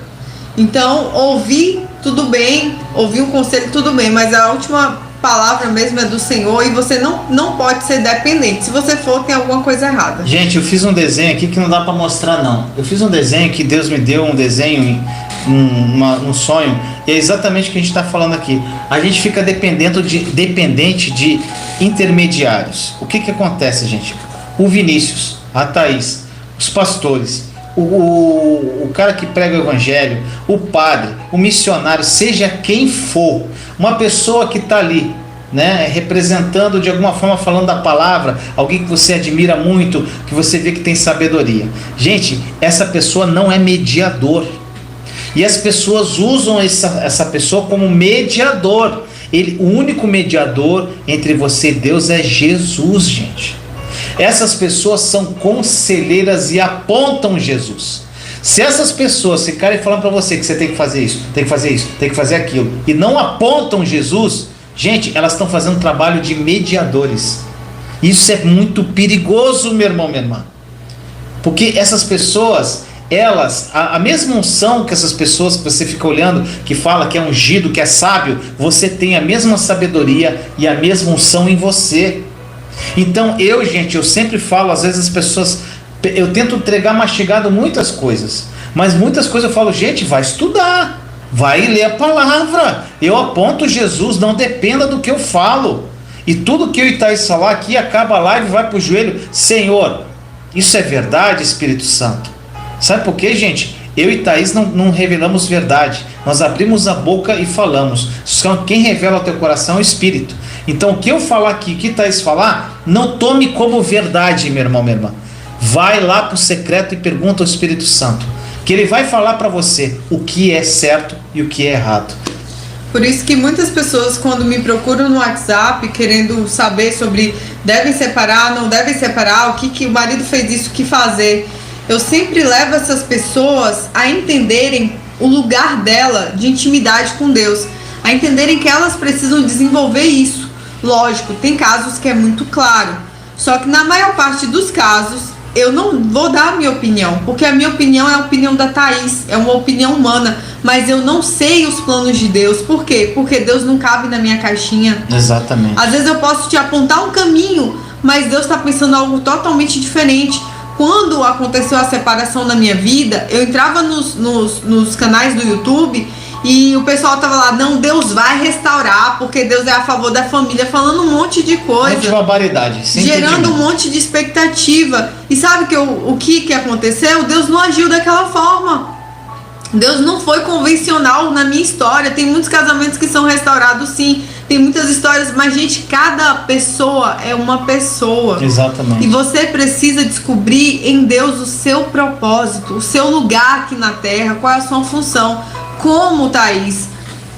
Então, ouvir, tudo bem. Ouvir um conselho, tudo bem. Mas a última palavra mesmo é do Senhor e você não pode ser dependente. Se você for, tem alguma coisa errada. Gente, eu fiz um desenho aqui que não dá para mostrar não. Eu fiz um desenho que Deus me deu, um desenho num sonho, e é exatamente o que a gente está falando aqui. A gente fica dependente de intermediários. O que acontece, gente? O Vinícius, a Thaís, os pastores, o cara que prega o evangelho, o padre, o missionário, seja quem for, uma pessoa que está ali, né, representando de alguma forma, falando da palavra, alguém que você admira muito, que você vê que tem sabedoria. Gente, essa pessoa não é mediador. E as pessoas usam essa pessoa como mediador. O único mediador entre você e Deus é Jesus, gente. Essas pessoas são conselheiras e apontam Jesus. Se essas pessoas ficarem falando para você que você tem que fazer isso, tem que fazer isso, tem que fazer aquilo, e não apontam Jesus, gente, elas estão fazendo trabalho de mediadores. Isso é muito perigoso, meu irmão, minha irmã. Porque essas pessoas, a mesma unção que essas pessoas que você fica olhando, que fala que é ungido, que é sábio, você tem a mesma sabedoria e a mesma unção em você. Então gente, eu sempre falo, às vezes as pessoas, eu tento entregar mastigado muitas coisas, mas muitas coisas eu falo, gente, vai estudar, vai ler a palavra, eu aponto Jesus, não dependa do que eu falo. E tudo que eu e Thaís falar aqui, acaba a live, vai para o joelho, Senhor, isso é verdade, Espírito Santo? Sabe por quê, gente? Eu e Thaís não revelamos verdade, nós abrimos a boca e falamos. Quem revela o teu coração é o Espírito. Então o que eu falar aqui, o que Thaís falar, não tome como verdade, meu irmão, minha irmã. Vai lá para o secreto e pergunta ao Espírito Santo, que ele vai falar para você o que é certo e o que é errado. Por isso que muitas pessoas, quando me procuram no WhatsApp querendo saber sobre devem separar, não devem separar, o que o marido fez isso, o que fazer, eu sempre levo essas pessoas a entenderem o lugar dela de intimidade com Deus, a entenderem que elas precisam desenvolver isso. Lógico, tem casos que é muito claro, só que na maior parte dos casos eu não vou dar a minha opinião, porque a minha opinião é a opinião da Thaís, é uma opinião humana, mas eu não sei os planos de Deus. Por quê? Porque Deus não cabe na minha caixinha. Exatamente. Às vezes eu posso te apontar um caminho, mas Deus está pensando algo totalmente diferente. Quando aconteceu a separação na minha vida, eu entrava nos canais do YouTube e o pessoal tava lá, não, Deus vai restaurar, porque Deus é a favor da família, falando um monte de coisa. Muita barbaridade. Gerando um monte de expectativa. E sabe o que aconteceu? Deus não agiu daquela forma. Deus não foi convencional na minha história. Tem muitos casamentos que são restaurados, sim. Tem muitas histórias, mas, gente, cada pessoa é uma pessoa. Exatamente. E você precisa descobrir em Deus o seu propósito, o seu lugar aqui na terra, qual é a sua função. Como, Thaís,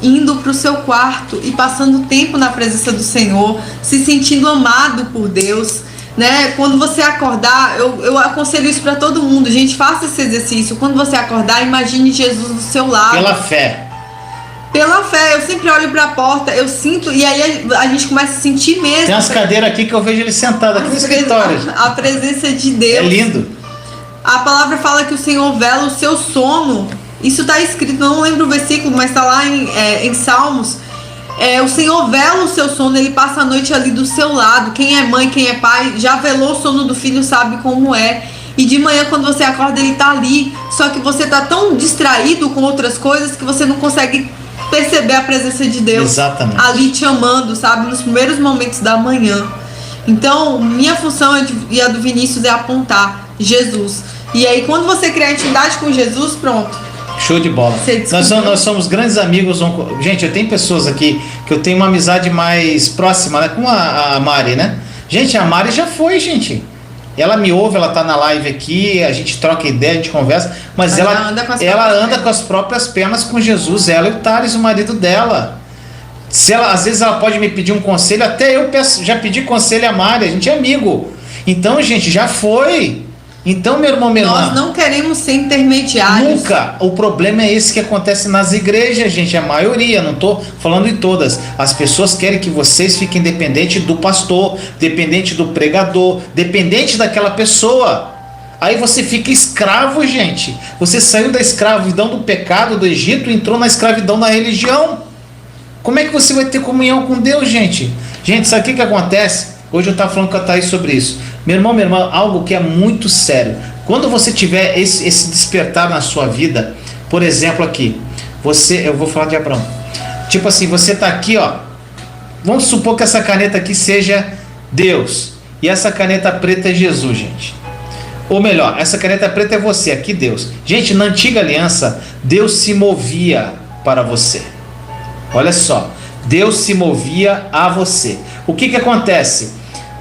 indo para o seu quarto e passando tempo na presença do Senhor, se sentindo amado por Deus, né? Quando você acordar, eu aconselho isso para todo mundo, gente, faça esse exercício. Quando você acordar, imagine Jesus do seu lado. Pela fé. Pela fé, eu sempre olho para a porta, eu sinto, e aí a gente começa a sentir mesmo. Tem umas cadeiras aqui que eu vejo ele sentado aqui no escritório. A presença de Deus. É lindo. A palavra fala que o Senhor vela o seu sono. Isso está escrito, não lembro o versículo, mas está lá em Salmos. O Senhor vela o seu sono, Ele passa a noite ali do seu lado. Quem é mãe, quem é pai, já velou o sono do filho, sabe como é. E de manhã, quando você acorda, Ele está ali. Só que você está tão distraído com outras coisas que você não consegue perceber a presença de Deus. Exatamente. Ali te amando, sabe, nos primeiros momentos da manhã. Então, minha função e a do Vinícius é apontar Jesus. E aí, quando você criar intimidade com Jesus, pronto. Show de bola. Nós somos grandes amigos. Gente, eu tenho pessoas aqui que eu tenho uma amizade mais próxima, né? Com a Mari, né? Gente, a Mari já foi, gente. Ela me ouve, ela tá na live aqui, a gente troca ideia, a gente conversa, mas ela anda com as próprias pernas com Jesus, ela e o Thales, o marido dela. Às vezes ela pode me pedir um conselho, até eu já pedi conselho a Mari, a gente é amigo. Então, gente, já foi. Então, meu irmão, minha irmã, nós não queremos ser intermediários. Nunca. O problema é esse que acontece nas igrejas, gente. A maioria, não estou falando em todas. As pessoas querem que vocês fiquem dependentes do pastor, dependente do pregador, dependente daquela pessoa. Aí você fica escravo, gente. Você saiu da escravidão do pecado do Egito e entrou na escravidão da religião. Como é que você vai ter comunhão com Deus, gente? Gente, sabe o que acontece? Hoje eu estava falando com a Thaís sobre isso. Meu irmão, minha irmã, algo que é muito sério. Quando você tiver esse despertar na sua vida, por exemplo aqui, eu vou falar de Abraão. Tipo assim, você está aqui, ó. Vamos supor que essa caneta aqui seja Deus. E essa caneta preta é Jesus, gente. Ou melhor, essa caneta preta é você, aqui Deus. Gente, na antiga aliança, Deus se movia para você. Olha só, Deus se movia a você. O que acontece?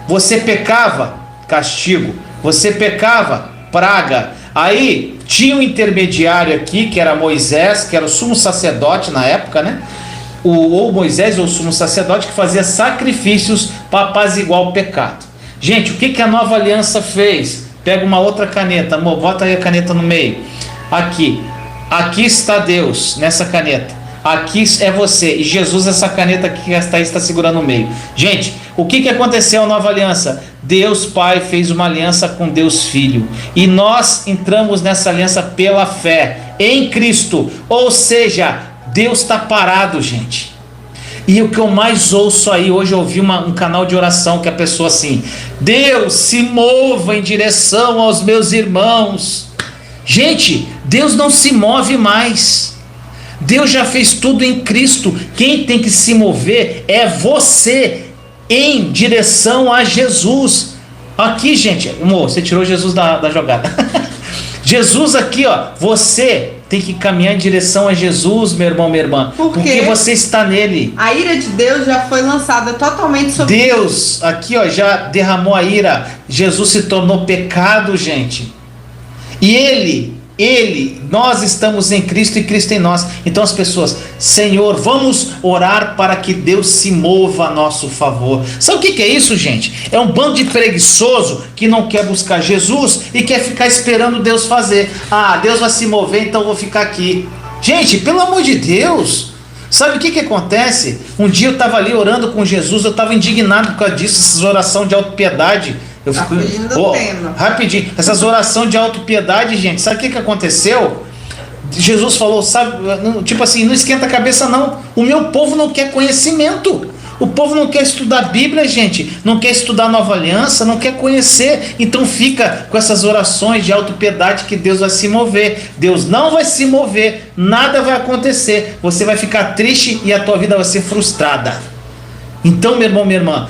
Você pecava, castigo. Você pecava, praga. Aí tinha um intermediário aqui, que era Moisés, que era o sumo sacerdote na época, né? Ou Moisés ou o sumo sacerdote, que fazia sacrifícios para apaziguar o pecado. Gente, o que a nova aliança fez? Pega uma outra caneta, amor, bota aí a caneta no meio. Aqui está Deus nessa caneta. Aqui é você. E Jesus, essa caneta aqui que está segurando no meio. Gente, o que aconteceu na nova aliança? Deus Pai fez uma aliança com Deus Filho. E nós entramos nessa aliança pela fé em Cristo. Ou seja, Deus está parado, gente. E o que eu mais ouço aí, hoje eu ouvi um canal de oração que a pessoa assim: Deus, se mova em direção aos meus irmãos. Gente, Deus não se move mais. Deus já fez tudo em Cristo. Quem tem que se mover é você em direção a Jesus. Aqui, gente, amor, você tirou Jesus da jogada. Jesus aqui, ó, você tem que caminhar em direção a Jesus, meu irmão, minha irmã, porque você está nele. A ira de Deus já foi lançada totalmente sobre Deus. Aqui, ó, já derramou a ira. Jesus se tornou pecado, gente. E nós estamos em Cristo e Cristo em nós. Então as pessoas: Senhor, vamos orar para que Deus se mova a nosso favor. Sabe o que é isso, gente? É um bando de preguiçoso que não quer buscar Jesus e quer ficar esperando Deus fazer. Ah, Deus vai se mover, então eu vou ficar aqui. Gente, pelo amor de Deus, sabe o que acontece? Um dia eu estava ali orando com Jesus, eu estava indignado por causa disso, essas orações de autopiedade. Eu fico, rapidinho, essas orações de autopiedade, gente, sabe o que aconteceu? Jesus falou, sabe, tipo assim, não esquenta a cabeça não, o meu povo não quer conhecimento, o povo não quer estudar a Bíblia, gente, não quer estudar a nova aliança, não quer conhecer, então fica com essas orações de autopiedade que Deus vai se mover. Deus não vai se mover, nada vai acontecer, você vai ficar triste e a tua vida vai ser frustrada. Então, meu irmão, minha irmã,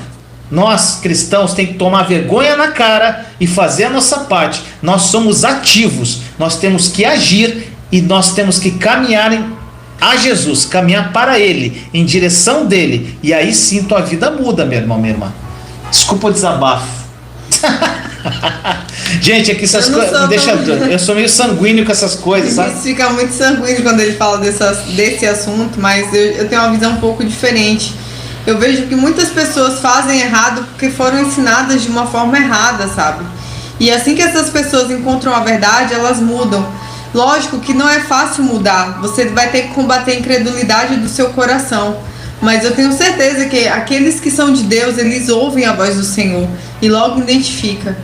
nós cristãos temos que tomar vergonha na cara e fazer a nossa parte. Nós somos ativos, nós temos que agir e nós temos que caminhar a Jesus, caminhar para Ele, em direção dEle, e aí sim tua vida muda, meu irmão, minha irmã. Desculpa o desabafo. Gente, aqui essas coisas me deixam doido. Eu sou meio sanguíneo com essas coisas, sabe? Fica muito sanguíneo quando ele fala desse assunto, mas eu tenho uma visão um pouco diferente. Eu vejo que muitas pessoas fazem errado porque foram ensinadas de uma forma errada, sabe? E assim que essas pessoas encontram a verdade, elas mudam. Lógico que não é fácil mudar, você vai ter que combater a incredulidade do seu coração. Mas eu tenho certeza que aqueles que são de Deus, eles ouvem a voz do Senhor e logo identificam.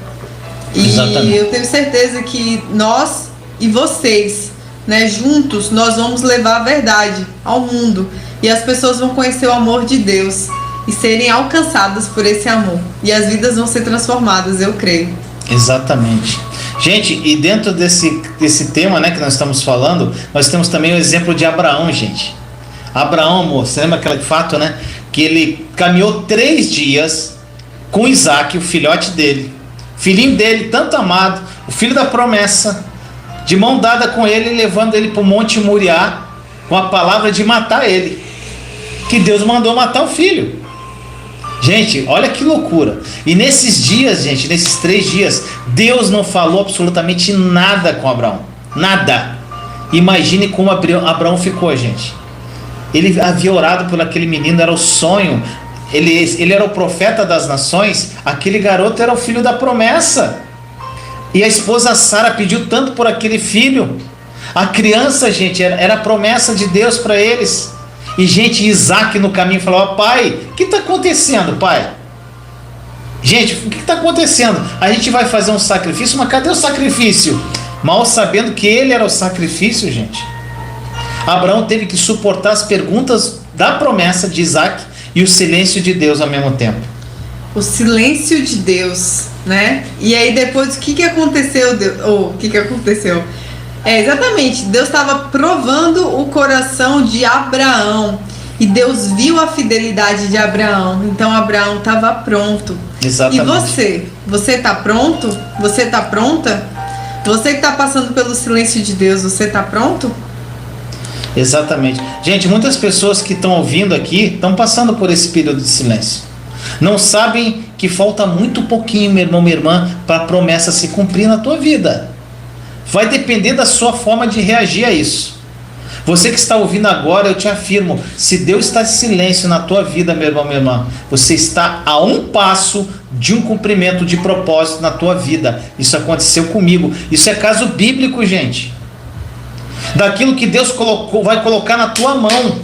E eu tenho certeza que nós e vocês, né, juntos, nós vamos levar a verdade ao mundo. E as pessoas vão conhecer o amor de Deus e serem alcançadas por esse amor. E as vidas vão ser transformadas, eu creio. Exatamente. Gente, e dentro desse tema, né, que nós estamos falando, nós temos também o exemplo de Abraão, gente. Abraão, amor, você lembra aquele fato, né? Que ele caminhou 3 dias com Isaac, o filhote dele. Filhinho dele, tanto amado, o filho da promessa, de mão dada com ele, levando ele para o Monte Moriá, com a palavra de matar ele. Que Deus mandou matar o filho. Gente, olha que loucura. E nesses dias, gente, nesses 3 dias, Deus não falou absolutamente nada com Abraão. Nada. Imagine como Abraão ficou, gente. Ele havia orado por aquele menino, era o sonho. Ele era o profeta das nações. Aquele garoto era o filho da promessa. E a esposa Sara pediu tanto por aquele filho. A criança, gente, era a promessa de Deus para eles. E, gente, Isaac no caminho falou: pai, o que está acontecendo, pai? Gente, o que está acontecendo? A gente vai fazer um sacrifício, mas cadê o sacrifício? Mal sabendo que ele era o sacrifício, gente. Abraão teve que suportar as perguntas da promessa de Isaac e o silêncio de Deus ao mesmo tempo. O silêncio de Deus, né? E aí depois o que aconteceu? O que aconteceu? Exatamente. Deus estava provando o coração de Abraão. E Deus viu a fidelidade de Abraão. Então Abraão estava pronto. Exatamente. E você? Você está pronto? Você está pronta? Você que está passando pelo silêncio de Deus, você está pronto? Exatamente. Gente, muitas pessoas que estão ouvindo aqui estão passando por esse período de silêncio. Não sabem que falta muito pouquinho, meu irmão, minha irmã, para a promessa se cumprir na tua vida. Vai depender da sua forma de reagir a isso. Você que está ouvindo agora, eu te afirmo, se Deus está em silêncio na tua vida, meu irmão, minha irmã, você está a um passo de um cumprimento de propósito na tua vida. Isso aconteceu comigo. Isso é caso bíblico, gente. Daquilo que Deus vai colocar na tua mão,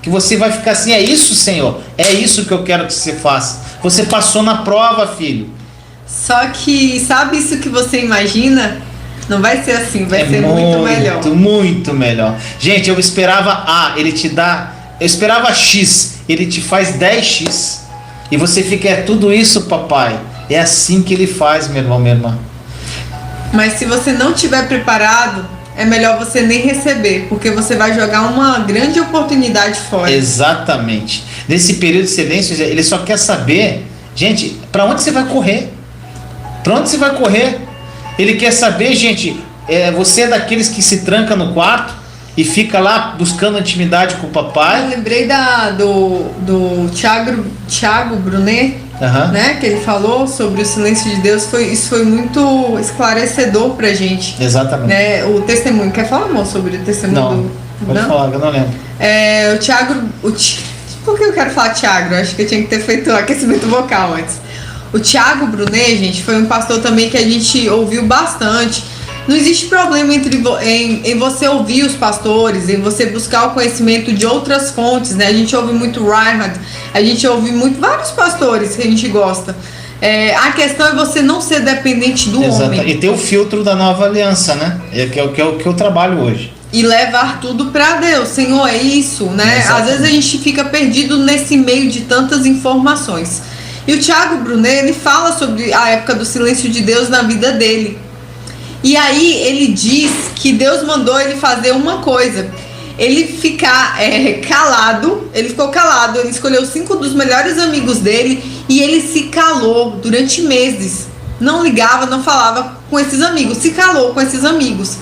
que você vai ficar assim, é isso, Senhor, é isso que eu quero que você faça. Você passou na prova, filho. Só que, sabe isso que você imagina? Não vai ser assim, vai ser muito melhor. Muito melhor. Gente, eu esperava A, ele te dá... Eu esperava X, ele te faz 10X. E você fica, é tudo isso, papai. É assim que ele faz, meu irmão, minha irmã. Mas se você não estiver preparado, é melhor você nem receber, porque você vai jogar uma grande oportunidade fora. Exatamente. Nesse período de silêncio, ele só quer saber, gente, para onde você vai correr? Para onde você vai correr? Ele quer saber, gente, você é daqueles que se tranca no quarto e fica lá buscando intimidade com o papai? Eu lembrei do Thiago Brunet, né, que ele falou sobre o silêncio de Deus. Isso foi muito esclarecedor pra gente. Exatamente. Né? O testemunho. Quer falar, amor, sobre o testemunho Pode falar, eu não lembro. O Thiago... Por que eu quero falar Thiago? Eu acho que eu tinha que ter feito aquecimento vocal antes. O Thiago Brunet, gente, foi um pastor também que a gente ouviu bastante. Não existe problema em você ouvir os pastores, em você buscar o conhecimento de outras fontes, né? A gente ouve muito Reinhard, a gente ouve muito vários pastores que a gente gosta. A questão é você não ser dependente do homem. E ter o filtro da nova aliança, né? Que é o que eu trabalho hoje. E levar tudo para Deus. Senhor, é isso, né? Exatamente. Às vezes a gente fica perdido nesse meio de tantas informações. E o Thiago Brunet, ele fala sobre a época do silêncio de Deus na vida dele. E aí ele diz que Deus mandou ele fazer uma coisa. Ele ficar calado, ele ficou calado, ele escolheu 5 dos melhores amigos dele e ele se calou durante meses. Não ligava, não falava com esses amigos, se calou com esses amigos.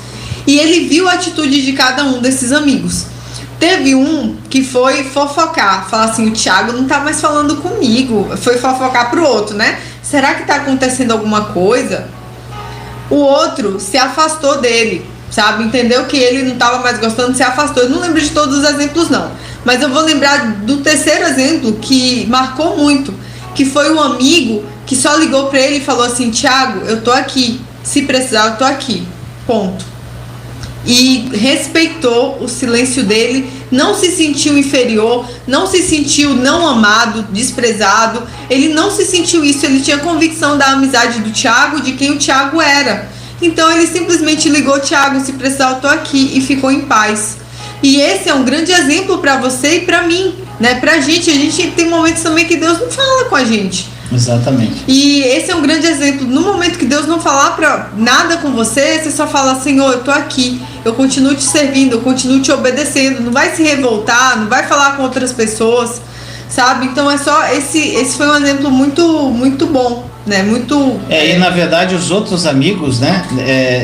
E ele viu a atitude de cada um desses amigos. Teve um que foi fofocar, falar assim, o Thiago não tá mais falando comigo. Foi fofocar pro outro, né? Será que tá acontecendo alguma coisa? O outro se afastou dele, sabe? Entendeu que ele não tava mais gostando, se afastou. Eu não lembro de todos os exemplos, não. Mas eu vou lembrar do terceiro exemplo que marcou muito, que foi um amigo que só ligou pra ele e falou assim, Thiago, eu tô aqui. Se precisar, eu tô aqui. Ponto. E respeitou o silêncio dele, não se sentiu inferior, não se sentiu não amado, desprezado. Ele não se sentiu isso, ele tinha convicção da amizade do Thiago, de quem o Thiago era. Então ele simplesmente ligou, Thiago, se precisar eu tô aqui, e ficou em paz. E esse é um grande exemplo para você e para mim, né? Pra gente, a gente tem momentos também que Deus não fala com a gente. Exatamente. E esse é um grande exemplo. No momento que Deus não falar pra nada com você, você só fala, Senhor, eu tô aqui, eu continuo te servindo, eu continuo te obedecendo. Não vai se revoltar, não vai falar com outras pessoas, sabe? Então é só, esse foi um exemplo muito, muito bom, né? Muito... E na verdade os outros amigos, né?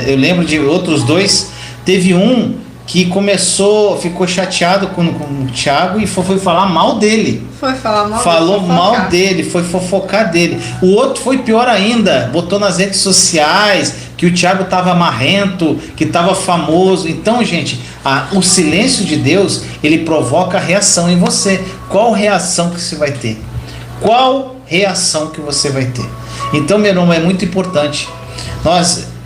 Eu lembro de outros dois. Teve um que ficou chateado com o Thiago e foi falar mal dele. Falou mal dele, foi fofocar dele. O outro foi pior ainda, botou nas redes sociais que o Thiago estava marrento, que estava famoso. Então, gente, o silêncio de Deus, ele provoca reação em você. Qual reação que você vai ter? Qual reação que você vai ter? Então, meu irmão, é muito importante.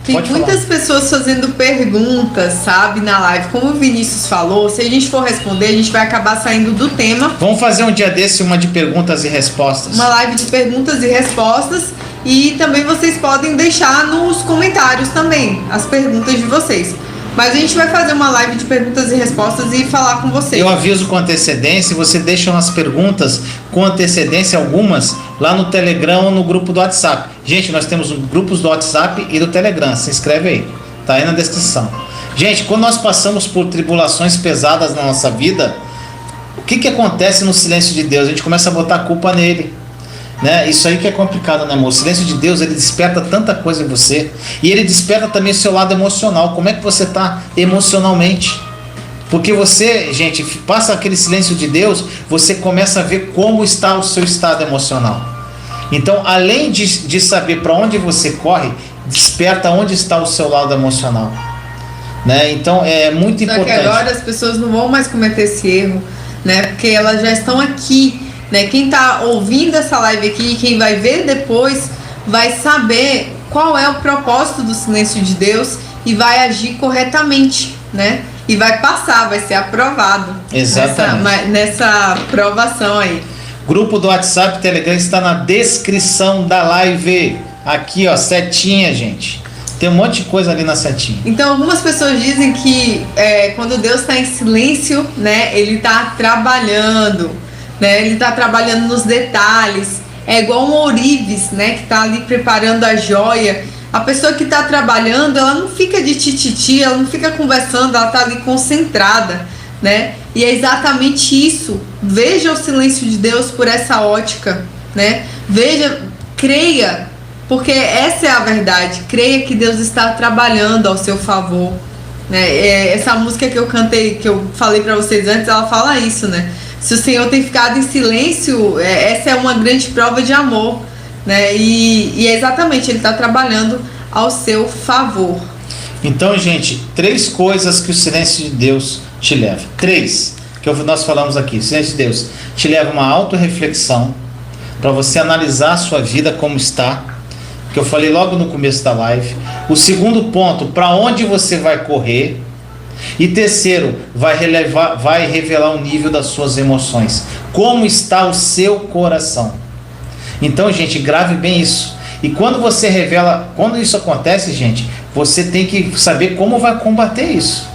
Tem muitas pessoas fazendo perguntas, sabe, na live. Como o Vinícius falou, se a gente for responder, a gente vai acabar saindo do tema. Vamos fazer um dia desse uma de perguntas e respostas. Uma live de perguntas e respostas. E também vocês podem deixar nos comentários também as perguntas de vocês. Mas a gente vai fazer uma live de perguntas e respostas e falar com vocês. Eu aviso com antecedência, você deixa umas perguntas com antecedência, algumas, lá no Telegram ou no grupo do WhatsApp. Gente, nós temos grupos do WhatsApp e do Telegram, se inscreve aí, tá aí na descrição. Gente, quando nós passamos por tribulações pesadas na nossa vida, o que acontece no silêncio de Deus? A gente começa a botar a culpa nele, né? Isso aí que é complicado, né, amor? O silêncio de Deus, ele desperta tanta coisa em você, e ele desperta também o seu lado emocional. Como é que você está emocionalmente? Porque você, gente, passa aquele silêncio de Deus, você começa a ver como está o seu estado emocional. Então, além de saber para onde você corre, desperta onde está o seu lado emocional, né? Então, é muito importante. Só que agora as pessoas não vão mais cometer esse erro, né? Porque elas já estão aqui, né? Quem está ouvindo essa live aqui, quem vai ver depois, vai saber qual é o propósito do silêncio de Deus e vai agir corretamente, né? E vai passar, vai ser aprovado. Exatamente. Nessa aprovação aí. Grupo do WhatsApp e Telegram está na descrição da live. Aqui, ó, setinha, gente. Tem um monte de coisa ali na setinha. Então, algumas pessoas dizem que quando Deus está em silêncio, né, Ele está trabalhando, né? Ele está trabalhando nos detalhes. É igual um ourives, né, que está ali preparando a joia. A pessoa que está trabalhando, ela não fica de tititi, ela não fica conversando, ela está ali concentrada, né? E é exatamente isso. Veja o silêncio de Deus por essa ótica, né? Veja, creia, porque essa é a verdade. Creia que Deus está trabalhando ao seu favor, né? Essa música que eu cantei, que eu falei para vocês antes, ela fala isso, né? Se o Senhor tem ficado em silêncio, essa é uma grande prova de amor, né? E é exatamente, Ele está trabalhando ao seu favor. Então, gente, 3 coisas que o silêncio de Deus te leva. 3, que nós falamos aqui. O silêncio de Deus te leva a uma autorreflexão, para você analisar a sua vida como está, que eu falei logo no começo da live. O segundo ponto, para onde você vai correr. E terceiro, vai revelar o nível das suas emoções. Como está o seu coração. Então, gente, grave bem isso. E quando você revela, quando isso acontece, gente, você tem que saber como vai combater isso.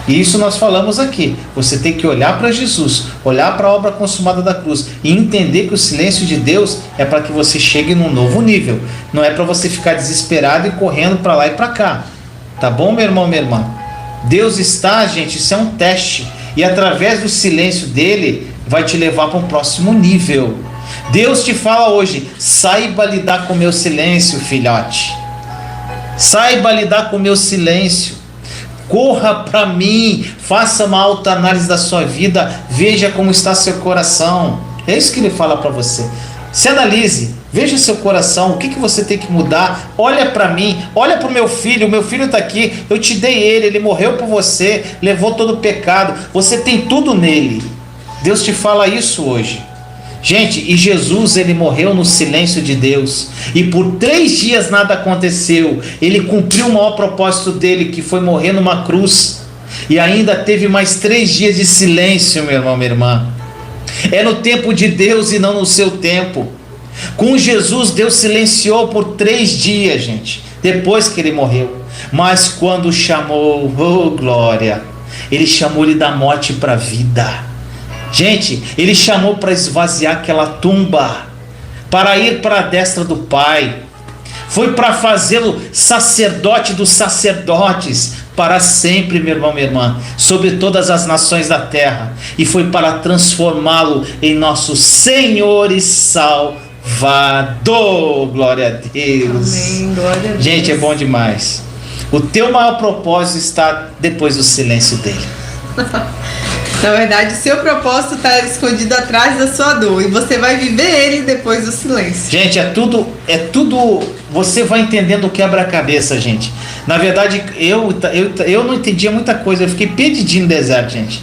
E isso nós falamos aqui. Você tem que olhar para Jesus, olhar para a obra consumada da cruz e entender que o silêncio de Deus é para que você chegue num novo nível. Não é para você ficar desesperado e correndo para lá e para cá. Tá bom, meu irmão, minha irmã? Deus está, gente, isso é um teste. E através do silêncio dele, vai te levar para um próximo nível. Deus te fala hoje: saiba lidar com o meu silêncio, filhote. Saiba lidar com o meu silêncio. Corra para mim, faça uma autoanálise da sua vida, veja como está seu coração. É isso que ele fala para você. Se analise, veja seu coração, o que você tem que mudar. Olha para mim, olha para o meu filho está aqui, eu te dei ele morreu por você, levou todo o pecado, você tem tudo nele. Deus te fala isso hoje. Gente, e Jesus, ele morreu no silêncio de Deus, e por 3 dias nada aconteceu. Ele cumpriu o maior propósito dele, que foi morrer numa cruz, e ainda teve mais 3 dias de silêncio, meu irmão, minha irmã. É no tempo de Deus e não no seu tempo. Com Jesus, Deus silenciou por 3 dias, gente, depois que ele morreu. Mas quando chamou, oh glória, ele chamou ele da morte para a vida. Gente, ele chamou para esvaziar aquela tumba, para ir para a destra do Pai. Foi para fazê-lo sacerdote dos sacerdotes para sempre, meu irmão, minha irmã, sobre todas as nações da terra. E foi para transformá-lo em nosso Senhor e Salvador. Glória a Deus. Amém, glória a Deus. Gente, é bom demais. O teu maior propósito está depois do silêncio dele. Na verdade, o seu propósito está escondido atrás da sua dor, e você vai viver ele depois do silêncio. Gente, é tudo, você vai entendendo o quebra-cabeça, gente. Na verdade, eu não entendia muita coisa, eu fiquei perdidinho no deserto, gente,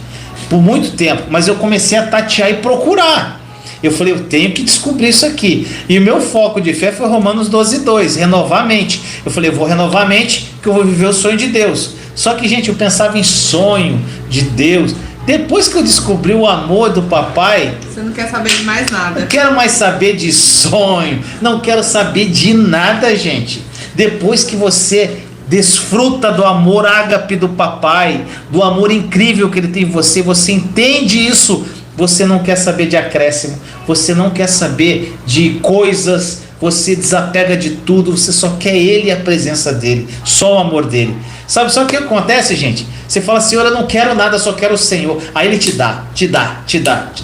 por muito tempo, mas eu comecei a tatear e procurar. Eu falei, eu tenho que descobrir isso aqui. E o meu foco de fé foi Romanos 12:2, renovar a mente. Eu falei, eu vou renovar a mente, que eu vou viver o sonho de Deus. Só que, gente, eu pensava em sonho de Deus. Depois que eu descobri o amor do papai, você não quer saber de mais nada. Não quero mais saber de sonho, não quero saber de nada, gente. Depois que você desfruta do amor ágape do papai, do amor incrível que ele tem em você, você entende isso, você não quer saber de acréscimo, você não quer saber de coisas, você desapega de tudo, você só quer ele e a presença dele, só o amor dele. Sabe só o que acontece, gente? Você fala, Senhor, eu não quero nada, só quero o Senhor. Aí Ele te dá,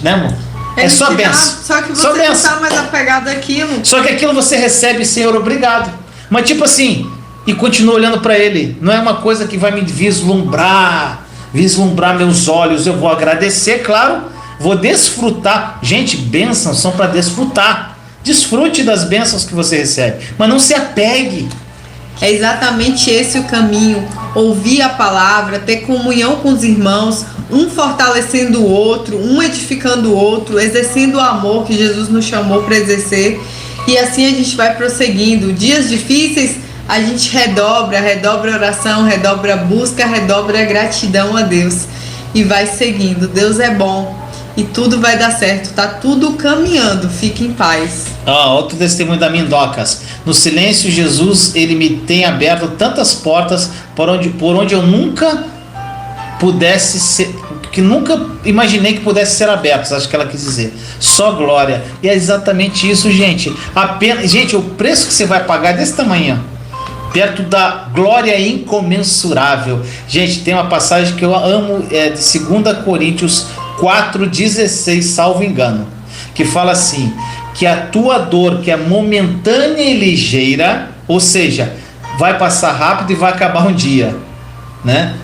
né, amor? É só benção. Só que você não está mais apegado àquilo. Só que aquilo você recebe, Senhor, obrigado. Mas tipo assim, e continua olhando para Ele. Não é uma coisa que vai me vislumbrar meus olhos. Eu vou agradecer, claro, vou desfrutar. Gente, bênçãos são para desfrutar. Desfrute das bênçãos que você recebe, mas não se apegue. É exatamente esse o caminho. Ouvir a palavra, ter comunhão com os irmãos, um fortalecendo o outro, um edificando o outro, exercendo o amor que Jesus nos chamou para exercer. E assim a gente vai prosseguindo. Dias difíceis, a gente redobra a oração, redobra a busca, redobra a gratidão a Deus. E vai seguindo. Deus é bom e tudo vai dar certo. Tá tudo caminhando. Fique em paz. Outro testemunho da Mindocas. No silêncio, Jesus, Ele me tem aberto tantas portas por onde eu nunca pudesse ser, que nunca imaginei que pudesse ser abertos. Acho que ela quis dizer. Só glória. E é exatamente isso, gente. Gente, o preço que você vai pagar é desse tamanho, perto da glória incomensurável. Gente, tem uma passagem que eu amo, de 2 Coríntios 4,16, salvo engano, que fala assim, que a tua dor, que é momentânea e ligeira, ou seja, vai passar rápido e vai acabar um dia, né?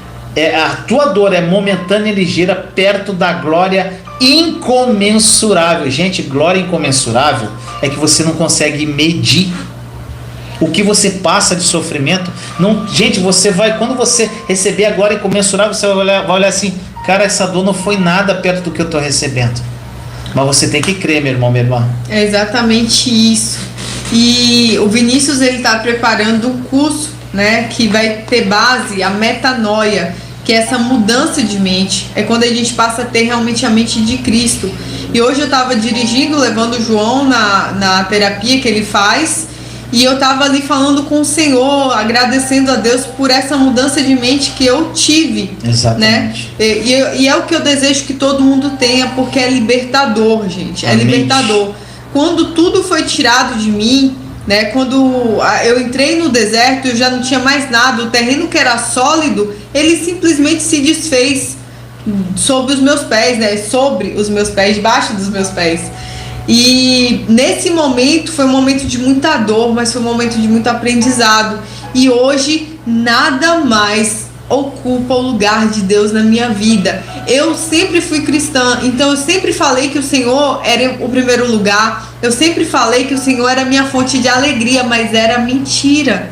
A tua dor é momentânea e ligeira perto da glória incomensurável. Gente, glória incomensurável é que você não consegue medir o que você passa de sofrimento. Não, gente, você vai, quando você receber a glória incomensurável, você vai olhar assim, cara, essa dor não foi nada perto do que eu estou recebendo. Mas você tem que crer, meu irmão, minha irmã. É exatamente isso. E o Vinícius, ele está preparando um curso, né, que vai ter base, a metanoia, que é essa mudança de mente. É quando a gente passa a ter realmente a mente de Cristo. E hoje eu estava dirigindo, levando o João na terapia que ele faz, e eu estava ali falando com o Senhor, agradecendo a Deus por essa mudança de mente que eu tive. Exatamente. Né? E é o que eu desejo que todo mundo tenha, porque é libertador, gente. É libertador. Quando tudo foi tirado de mim, né? Quando eu entrei no deserto, eu já não tinha mais nada. O terreno que era sólido, ele simplesmente se desfez sobre os meus pés, né? Sobre os meus pés, debaixo dos meus pés. E nesse momento foi um momento de muita dor, mas foi um momento de muito aprendizado. E hoje nada mais ocupa o lugar de Deus na minha vida. Eu sempre fui cristã, então eu sempre falei que o Senhor era o primeiro lugar. Eu sempre falei que o Senhor era a minha fonte de alegria, mas era mentira.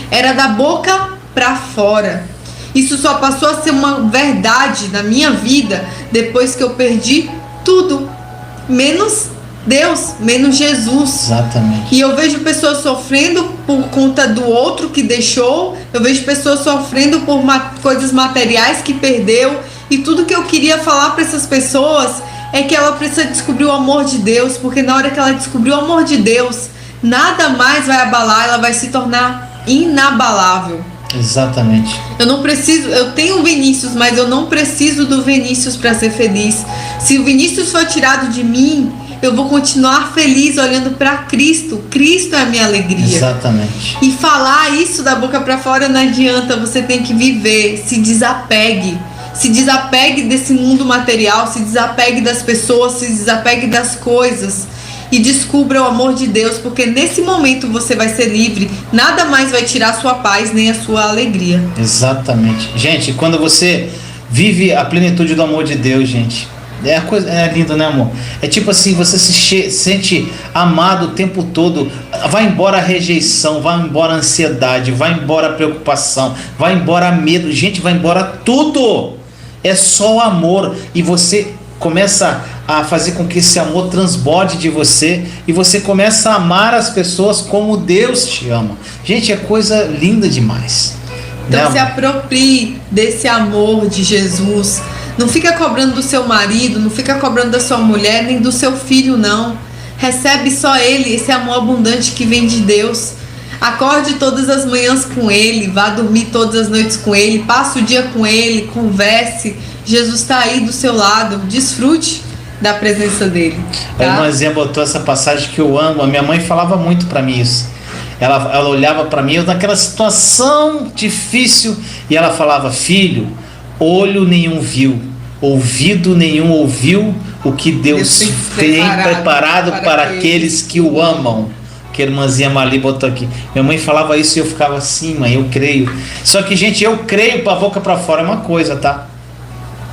Era da boca para fora. Isso só passou a ser uma verdade na minha vida depois que eu perdi tudo, menos Deus, menos Jesus. Exatamente. E eu vejo pessoas sofrendo por conta do outro que deixou. Eu vejo pessoas sofrendo por coisas materiais que perdeu. E tudo que eu queria falar para essas pessoas é que ela precisa descobrir o amor de Deus, porque na hora que ela descobrir o amor de Deus, nada mais vai abalar, ela vai se tornar inabalável. Exatamente. Eu tenho o Vinícius, mas eu não preciso do Vinícius para ser feliz. Se o Vinícius for tirado de mim, eu vou continuar feliz olhando para Cristo. Cristo é a minha alegria. Exatamente. E falar isso da boca para fora não adianta. Você tem que viver. Se desapegue. Se desapegue desse mundo material. Se desapegue das pessoas. Se desapegue das coisas. E descubra o amor de Deus. Porque nesse momento você vai ser livre. Nada mais vai tirar a sua paz nem a sua alegria. Exatamente. Gente, quando você vive a plenitude do amor de Deus, gente, é lindo, né, amor? É tipo assim, você se sente amado o tempo todo. Vai embora a rejeição, vai embora a ansiedade, vai embora a preocupação, vai embora medo. Gente, vai embora tudo. É só o amor. E você começa a fazer com que esse amor transborde de você. E você começa a amar as pessoas como Deus te ama. Gente, é coisa linda demais. Então se aproprie desse amor de Jesus. Não fica cobrando do seu marido, não fica cobrando da sua mulher, nem do seu filho, não. Recebe só ele, esse amor abundante que vem de Deus. Acorde todas as manhãs com ele, vá dormir todas as noites com ele, passe o dia com ele, converse. Jesus está aí do seu lado, desfrute da presença dele. Tá? A irmãzinha botou essa passagem que eu amo. A minha mãe falava muito para mim isso. ela olhava para mim, eu naquela situação difícil, e ela falava: filho, olho nenhum viu, ouvido nenhum ouviu o que Deus tem preparado para aqueles que o amam. Que a irmãzinha Mali botou aqui. Minha mãe falava isso e eu ficava assim: mãe, eu creio. Só que, gente, eu creio para boca para fora é uma coisa, tá?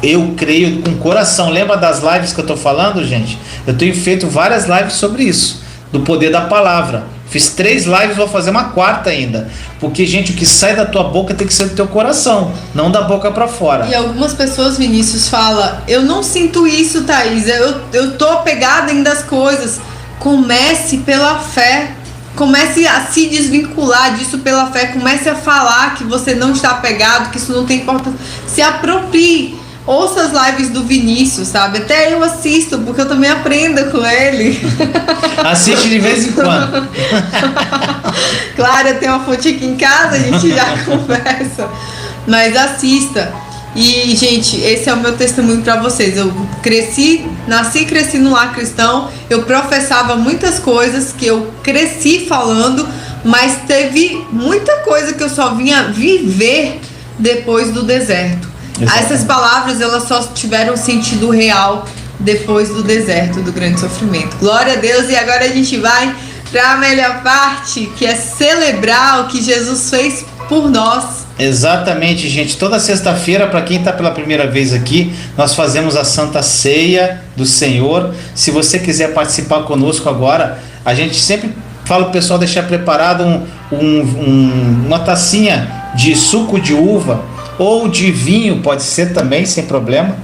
Eu creio com o coração. Lembra das lives que eu tô falando, gente? Eu tenho feito várias lives sobre isso, do poder da palavra. Fiz 3 lives, vou fazer uma 4ª ainda. Porque, gente, o que sai da tua boca tem que ser do teu coração, não da boca para fora. E algumas pessoas, Vinícius, falam: eu não sinto isso, Thaís, eu tô apegada ainda às coisas. Comece pela fé. Comece a se desvincular disso pela fé. Comece a falar que você não está apegado, que isso não tem importância. Se aproprie. Ouça as lives do Vinícius, sabe? Até eu assisto, porque eu também aprendo com ele. Assiste de vez em quando. Claro, eu tenho uma fonte aqui em casa, a gente já conversa. Mas assista. E, gente, esse é o meu testemunho para vocês. Eu nasci e cresci no lar cristão. Eu professava muitas coisas que eu cresci falando, mas teve muita coisa que eu só vinha viver depois do deserto. Exatamente. Essas palavras, elas só tiveram sentido real depois do deserto, do grande sofrimento. Glória a Deus. E agora a gente vai para a melhor parte, que é celebrar o que Jesus fez por nós. Exatamente, gente. Toda sexta-feira, para quem está pela primeira vez aqui, nós fazemos a Santa Ceia do Senhor. Se você quiser participar conosco agora, a gente sempre fala o pessoal deixar preparado uma tacinha de suco de uva ou de vinho, pode ser também, sem problema,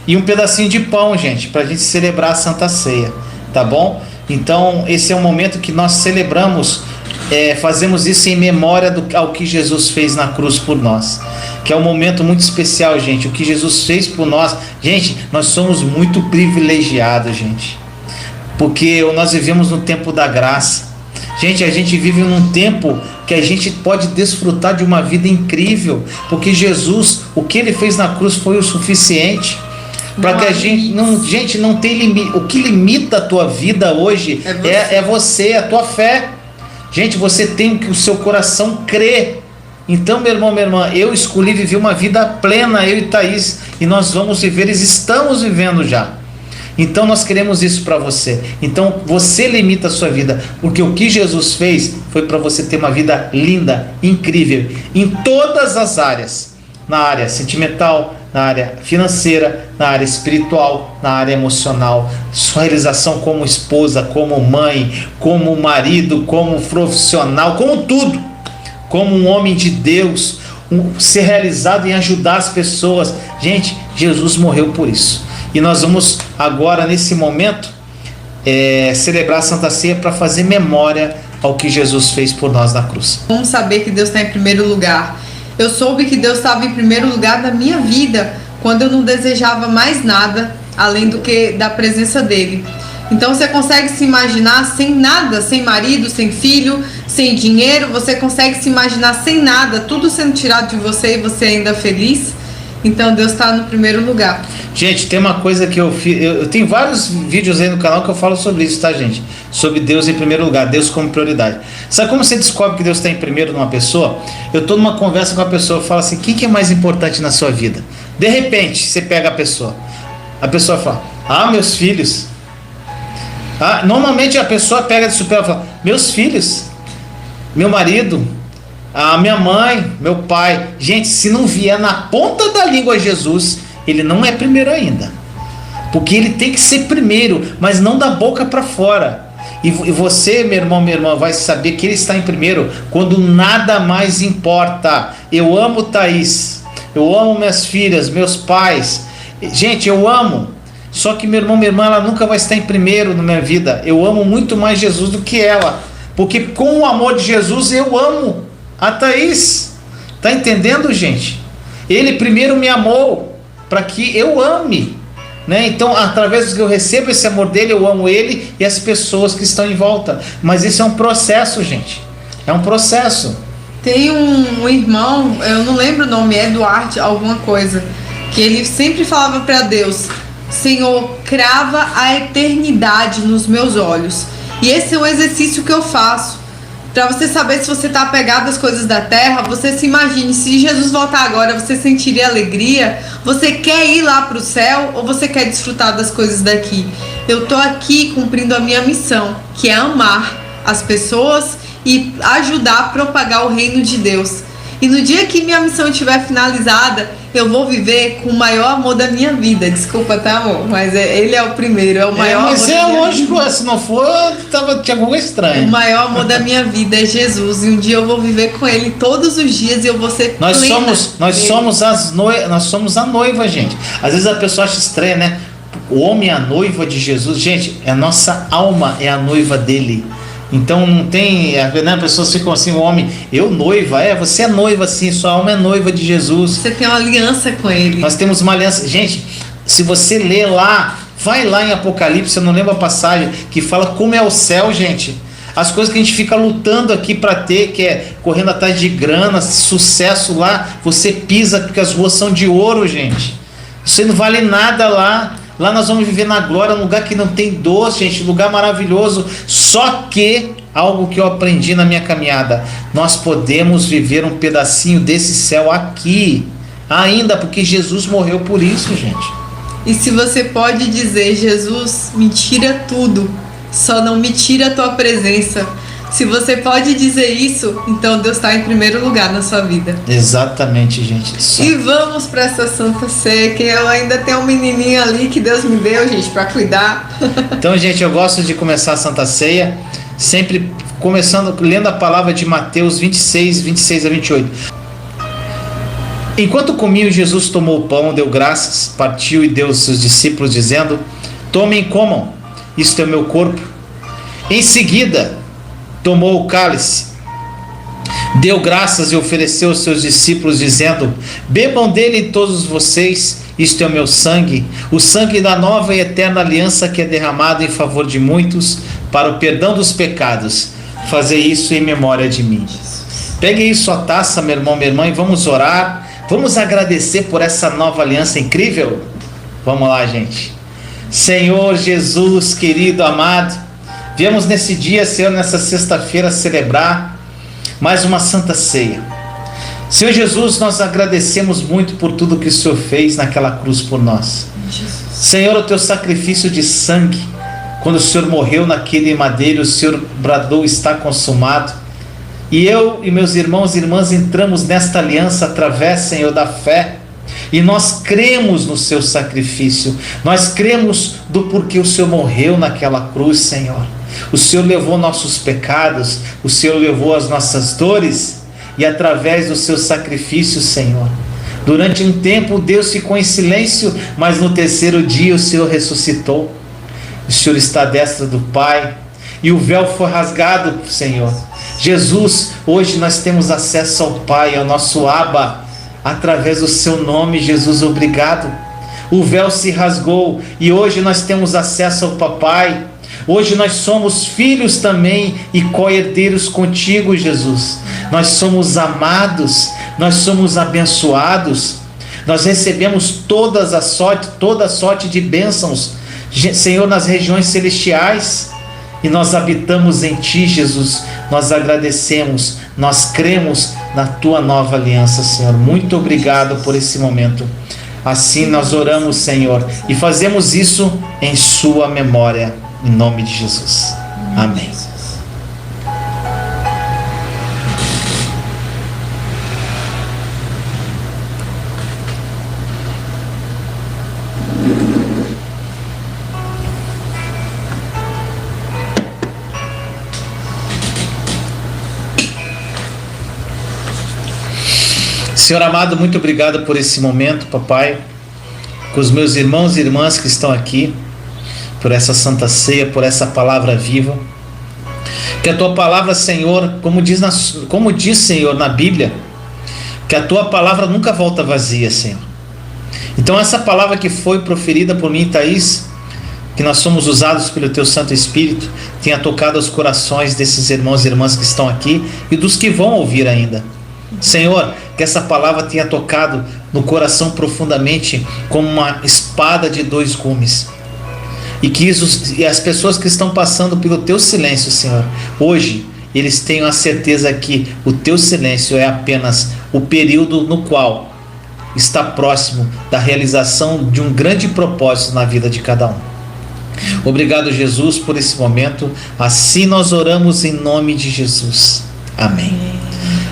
e um pedacinho de pão, gente, para a gente celebrar a Santa Ceia, tá bom? Então, esse é um momento que nós celebramos. Fazemos isso em memória ao que Jesus fez na cruz por nós, que é um momento muito especial, gente. O que Jesus fez por nós, gente, nós somos muito privilegiados, gente, porque nós vivemos no tempo da graça. Gente, a gente vive num tempo que a gente pode desfrutar de uma vida incrível, porque Jesus, o que ele fez na cruz foi o suficiente para que a gente não tem limite. O que limita a tua vida hoje é você, a tua fé. Gente, você tem que o seu coração crer. Então, meu irmão, minha irmã, eu escolhi viver uma vida plena, eu e Thaís, e nós vamos viver, estamos vivendo já. Então nós queremos isso para você. Então você limita a sua vida, porque o que Jesus fez foi para você ter uma vida linda, incrível, em todas as áreas. Na área sentimental, na área financeira, na área espiritual, na área emocional, sua realização como esposa, como mãe, como marido, como profissional, como tudo, como um homem de Deus, ser realizado em ajudar as pessoas. Gente, Jesus morreu por isso. E nós vamos agora, nesse momento, celebrar a Santa Ceia para fazer memória ao que Jesus fez por nós na cruz. Vamos saber que Deus está em primeiro lugar. Eu soube que Deus estava em primeiro lugar da minha vida quando eu não desejava mais nada além do que da presença dele. Então você consegue se imaginar sem nada, sem marido, sem filho, sem dinheiro, você consegue se imaginar sem nada, tudo sendo tirado de você e você ainda feliz? Então Deus está no primeiro lugar. Gente, tem uma coisa que eu fiz, eu tenho vários vídeos aí no canal que eu falo sobre isso, tá, gente? Sobre Deus em primeiro lugar, Deus como prioridade. Sabe como você descobre que Deus está em primeiro numa pessoa? Eu tô numa conversa com a pessoa e falo assim: o que é mais importante na sua vida? De repente, você pega a pessoa fala: meus filhos. Normalmente a pessoa pega de super e fala: meus filhos, meu marido, a minha mãe, meu pai. Gente, se não vier na ponta da língua Jesus, ele não é primeiro ainda, porque ele tem que ser primeiro, mas não da boca para fora. E você, meu irmão, minha irmã, vai saber que ele está em primeiro quando nada mais importa. Eu amo Thaís, eu amo minhas filhas, meus pais, gente, eu amo. Só que meu irmão, minha irmã, ela nunca vai estar em primeiro na minha vida. Eu amo muito mais Jesus do que ela, porque com o amor de Jesus eu amo a Thaís. Tá entendendo, gente? Ele primeiro me amou para que eu ame, né? Então, através do que eu recebo esse amor dele, eu amo ele e as pessoas que estão em volta. Mas isso é um processo, gente. É um processo. Tem um irmão, eu não lembro o nome, Eduardo alguma coisa, que ele sempre falava para Deus: Senhor, crava a eternidade nos meus olhos. E esse é um exercício que eu faço. Para você saber se você está apegado às coisas da terra, você se imagine, se Jesus voltar agora, você sentiria alegria? Você quer ir lá para o céu ou você quer desfrutar das coisas daqui? Eu estou aqui cumprindo a minha missão, que é amar as pessoas e ajudar a propagar o reino de Deus. E no dia que minha missão estiver finalizada, eu vou viver com o maior amor da minha vida. Desculpa, tá, amor? Mas ele é o primeiro, é o maior amor da minha vida. Mas lógico, se não for, tinha alguma estranha. O maior amor da minha vida é Jesus. E um dia eu vou viver com ele todos os dias e eu vou ser nós somos a noiva, gente. Às vezes a pessoa acha estranha, né? O homem é a noiva de Jesus. Gente, a nossa alma é a noiva dele. Então não tem, né, as pessoas ficam assim, o homem, eu noiva, você é noiva sim, sua alma é noiva de Jesus. Você tem uma aliança com ele. Nós temos uma aliança. Gente, se você ler lá, vai lá em Apocalipse, eu não lembro a passagem, que fala como é o céu, gente. As coisas que a gente fica lutando aqui para ter, que é correndo atrás de grana, sucesso lá, você pisa porque as ruas são de ouro, gente. Isso não vale nada lá. Lá nós vamos viver na glória, um lugar que não tem dor, gente, um lugar maravilhoso. Só que, algo que eu aprendi na minha caminhada, nós podemos viver um pedacinho desse céu aqui, ainda, porque Jesus morreu por isso, gente. E se você pode dizer, Jesus, me tira tudo, só não me tira a tua presença. Se você pode dizer isso, então Deus está em primeiro lugar na sua vida. Exatamente, gente. E vamos para essa Santa Ceia, que eu ainda tenho um menininho ali que Deus me deu, gente, para cuidar. Então, gente, eu gosto de começar a Santa Ceia, sempre começando, lendo a palavra de Mateus 26, 26 a 28. Enquanto comiam, Jesus tomou o pão, deu graças, partiu e deu aos seus discípulos, dizendo: tomem e comam, isto é o meu corpo. Em seguida, tomou o cálice, deu graças e ofereceu aos seus discípulos, dizendo: bebam dele todos vocês, isto é o meu sangue, o sangue da nova e eterna aliança, que é derramado em favor de muitos para o perdão dos pecados. Fazer isso em memória de mim. Pegue aí sua taça, meu irmão, minha irmã, e vamos orar, vamos agradecer por essa nova aliança incrível. Vamos lá, gente. Senhor Jesus, querido, amado, viemos nesse dia, Senhor, nessa sexta-feira, celebrar mais uma Santa Ceia. Senhor Jesus, nós agradecemos muito por tudo que o Senhor fez naquela cruz por nós. Jesus. Senhor, o teu sacrifício de sangue, quando o Senhor morreu naquele madeiro, o Senhor bradou: está consumado. E eu e meus irmãos e irmãs entramos nesta aliança através, Senhor, da fé. E nós cremos no seu sacrifício, nós cremos do porquê o Senhor morreu naquela cruz, Senhor. O Senhor levou nossos pecados, o Senhor levou as nossas dores, e através do seu sacrifício, Senhor, durante um tempo Deus ficou em silêncio, mas no terceiro dia o Senhor ressuscitou. O Senhor está à destra do Pai, e o véu foi rasgado, Senhor. Jesus, hoje nós temos acesso ao Pai, ao nosso Abba, através do seu nome. Jesus, obrigado. O véu se rasgou e hoje nós temos acesso ao Papai. Hoje nós somos filhos também e co-herdeiros contigo, Jesus. Nós somos amados, nós somos abençoados, nós recebemos toda a sorte de bênçãos, Senhor, nas regiões celestiais, e nós habitamos em Ti, Jesus. Nós agradecemos, nós cremos na Tua nova aliança, Senhor. Muito obrigado por esse momento. Assim nós oramos, Senhor, e fazemos isso em Sua memória, em nome de Jesus. Amém. Senhor amado, muito obrigado por esse momento, papai, com os meus irmãos e irmãs que estão aqui, por essa Santa Ceia, por essa palavra viva. Que a Tua palavra, Senhor, como diz, Senhor, na Bíblia, que a Tua palavra nunca volta vazia, Senhor. Então essa palavra que foi proferida por mim e Thaís, que nós somos usados pelo Teu Santo Espírito, tenha tocado os corações desses irmãos e irmãs que estão aqui e dos que vão ouvir ainda. Senhor, que essa palavra tenha tocado no coração profundamente como uma espada de dois gumes. E que as pessoas que estão passando pelo Teu silêncio, Senhor, hoje eles tenham a certeza que o teu silêncio é apenas o período no qual está próximo da realização de um grande propósito na vida de cada um. Obrigado, Jesus, por esse momento. Assim nós oramos em nome de Jesus. Amém.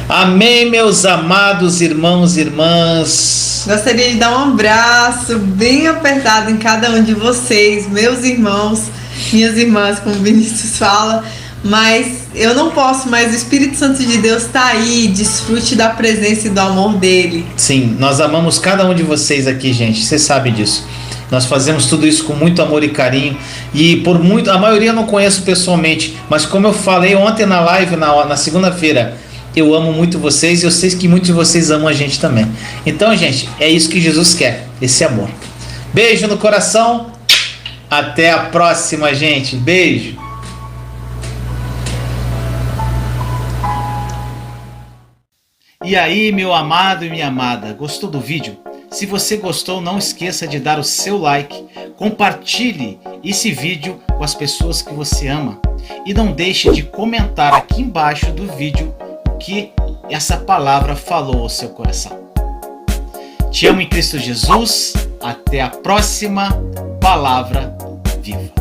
Amém, meus amados irmãos e irmãs. Gostaria de dar um abraço bem apertado em cada um de vocês, meus irmãos, minhas irmãs, como o Vinícius fala. Mas eu não posso, mas o Espírito Santo de Deus está aí, desfrute da presença e do amor dele. Sim, nós amamos cada um de vocês aqui, gente, você sabe disso. Nós fazemos tudo isso com muito amor e carinho, e a maioria eu não conheço pessoalmente, mas como eu falei ontem na live, na segunda-feira, eu amo muito vocês e eu sei que muitos de vocês amam a gente também. Então, gente, é isso que Jesus quer, esse amor. Beijo no coração, até a próxima, gente, beijo. E aí, meu amado e minha amada, gostou do vídeo? Se você gostou, não esqueça de dar o seu like, compartilhe esse vídeo com as pessoas que você ama e não deixe de comentar aqui embaixo do vídeo o que essa palavra falou ao seu coração. Te amo em Cristo Jesus, até a próxima Palavra Viva.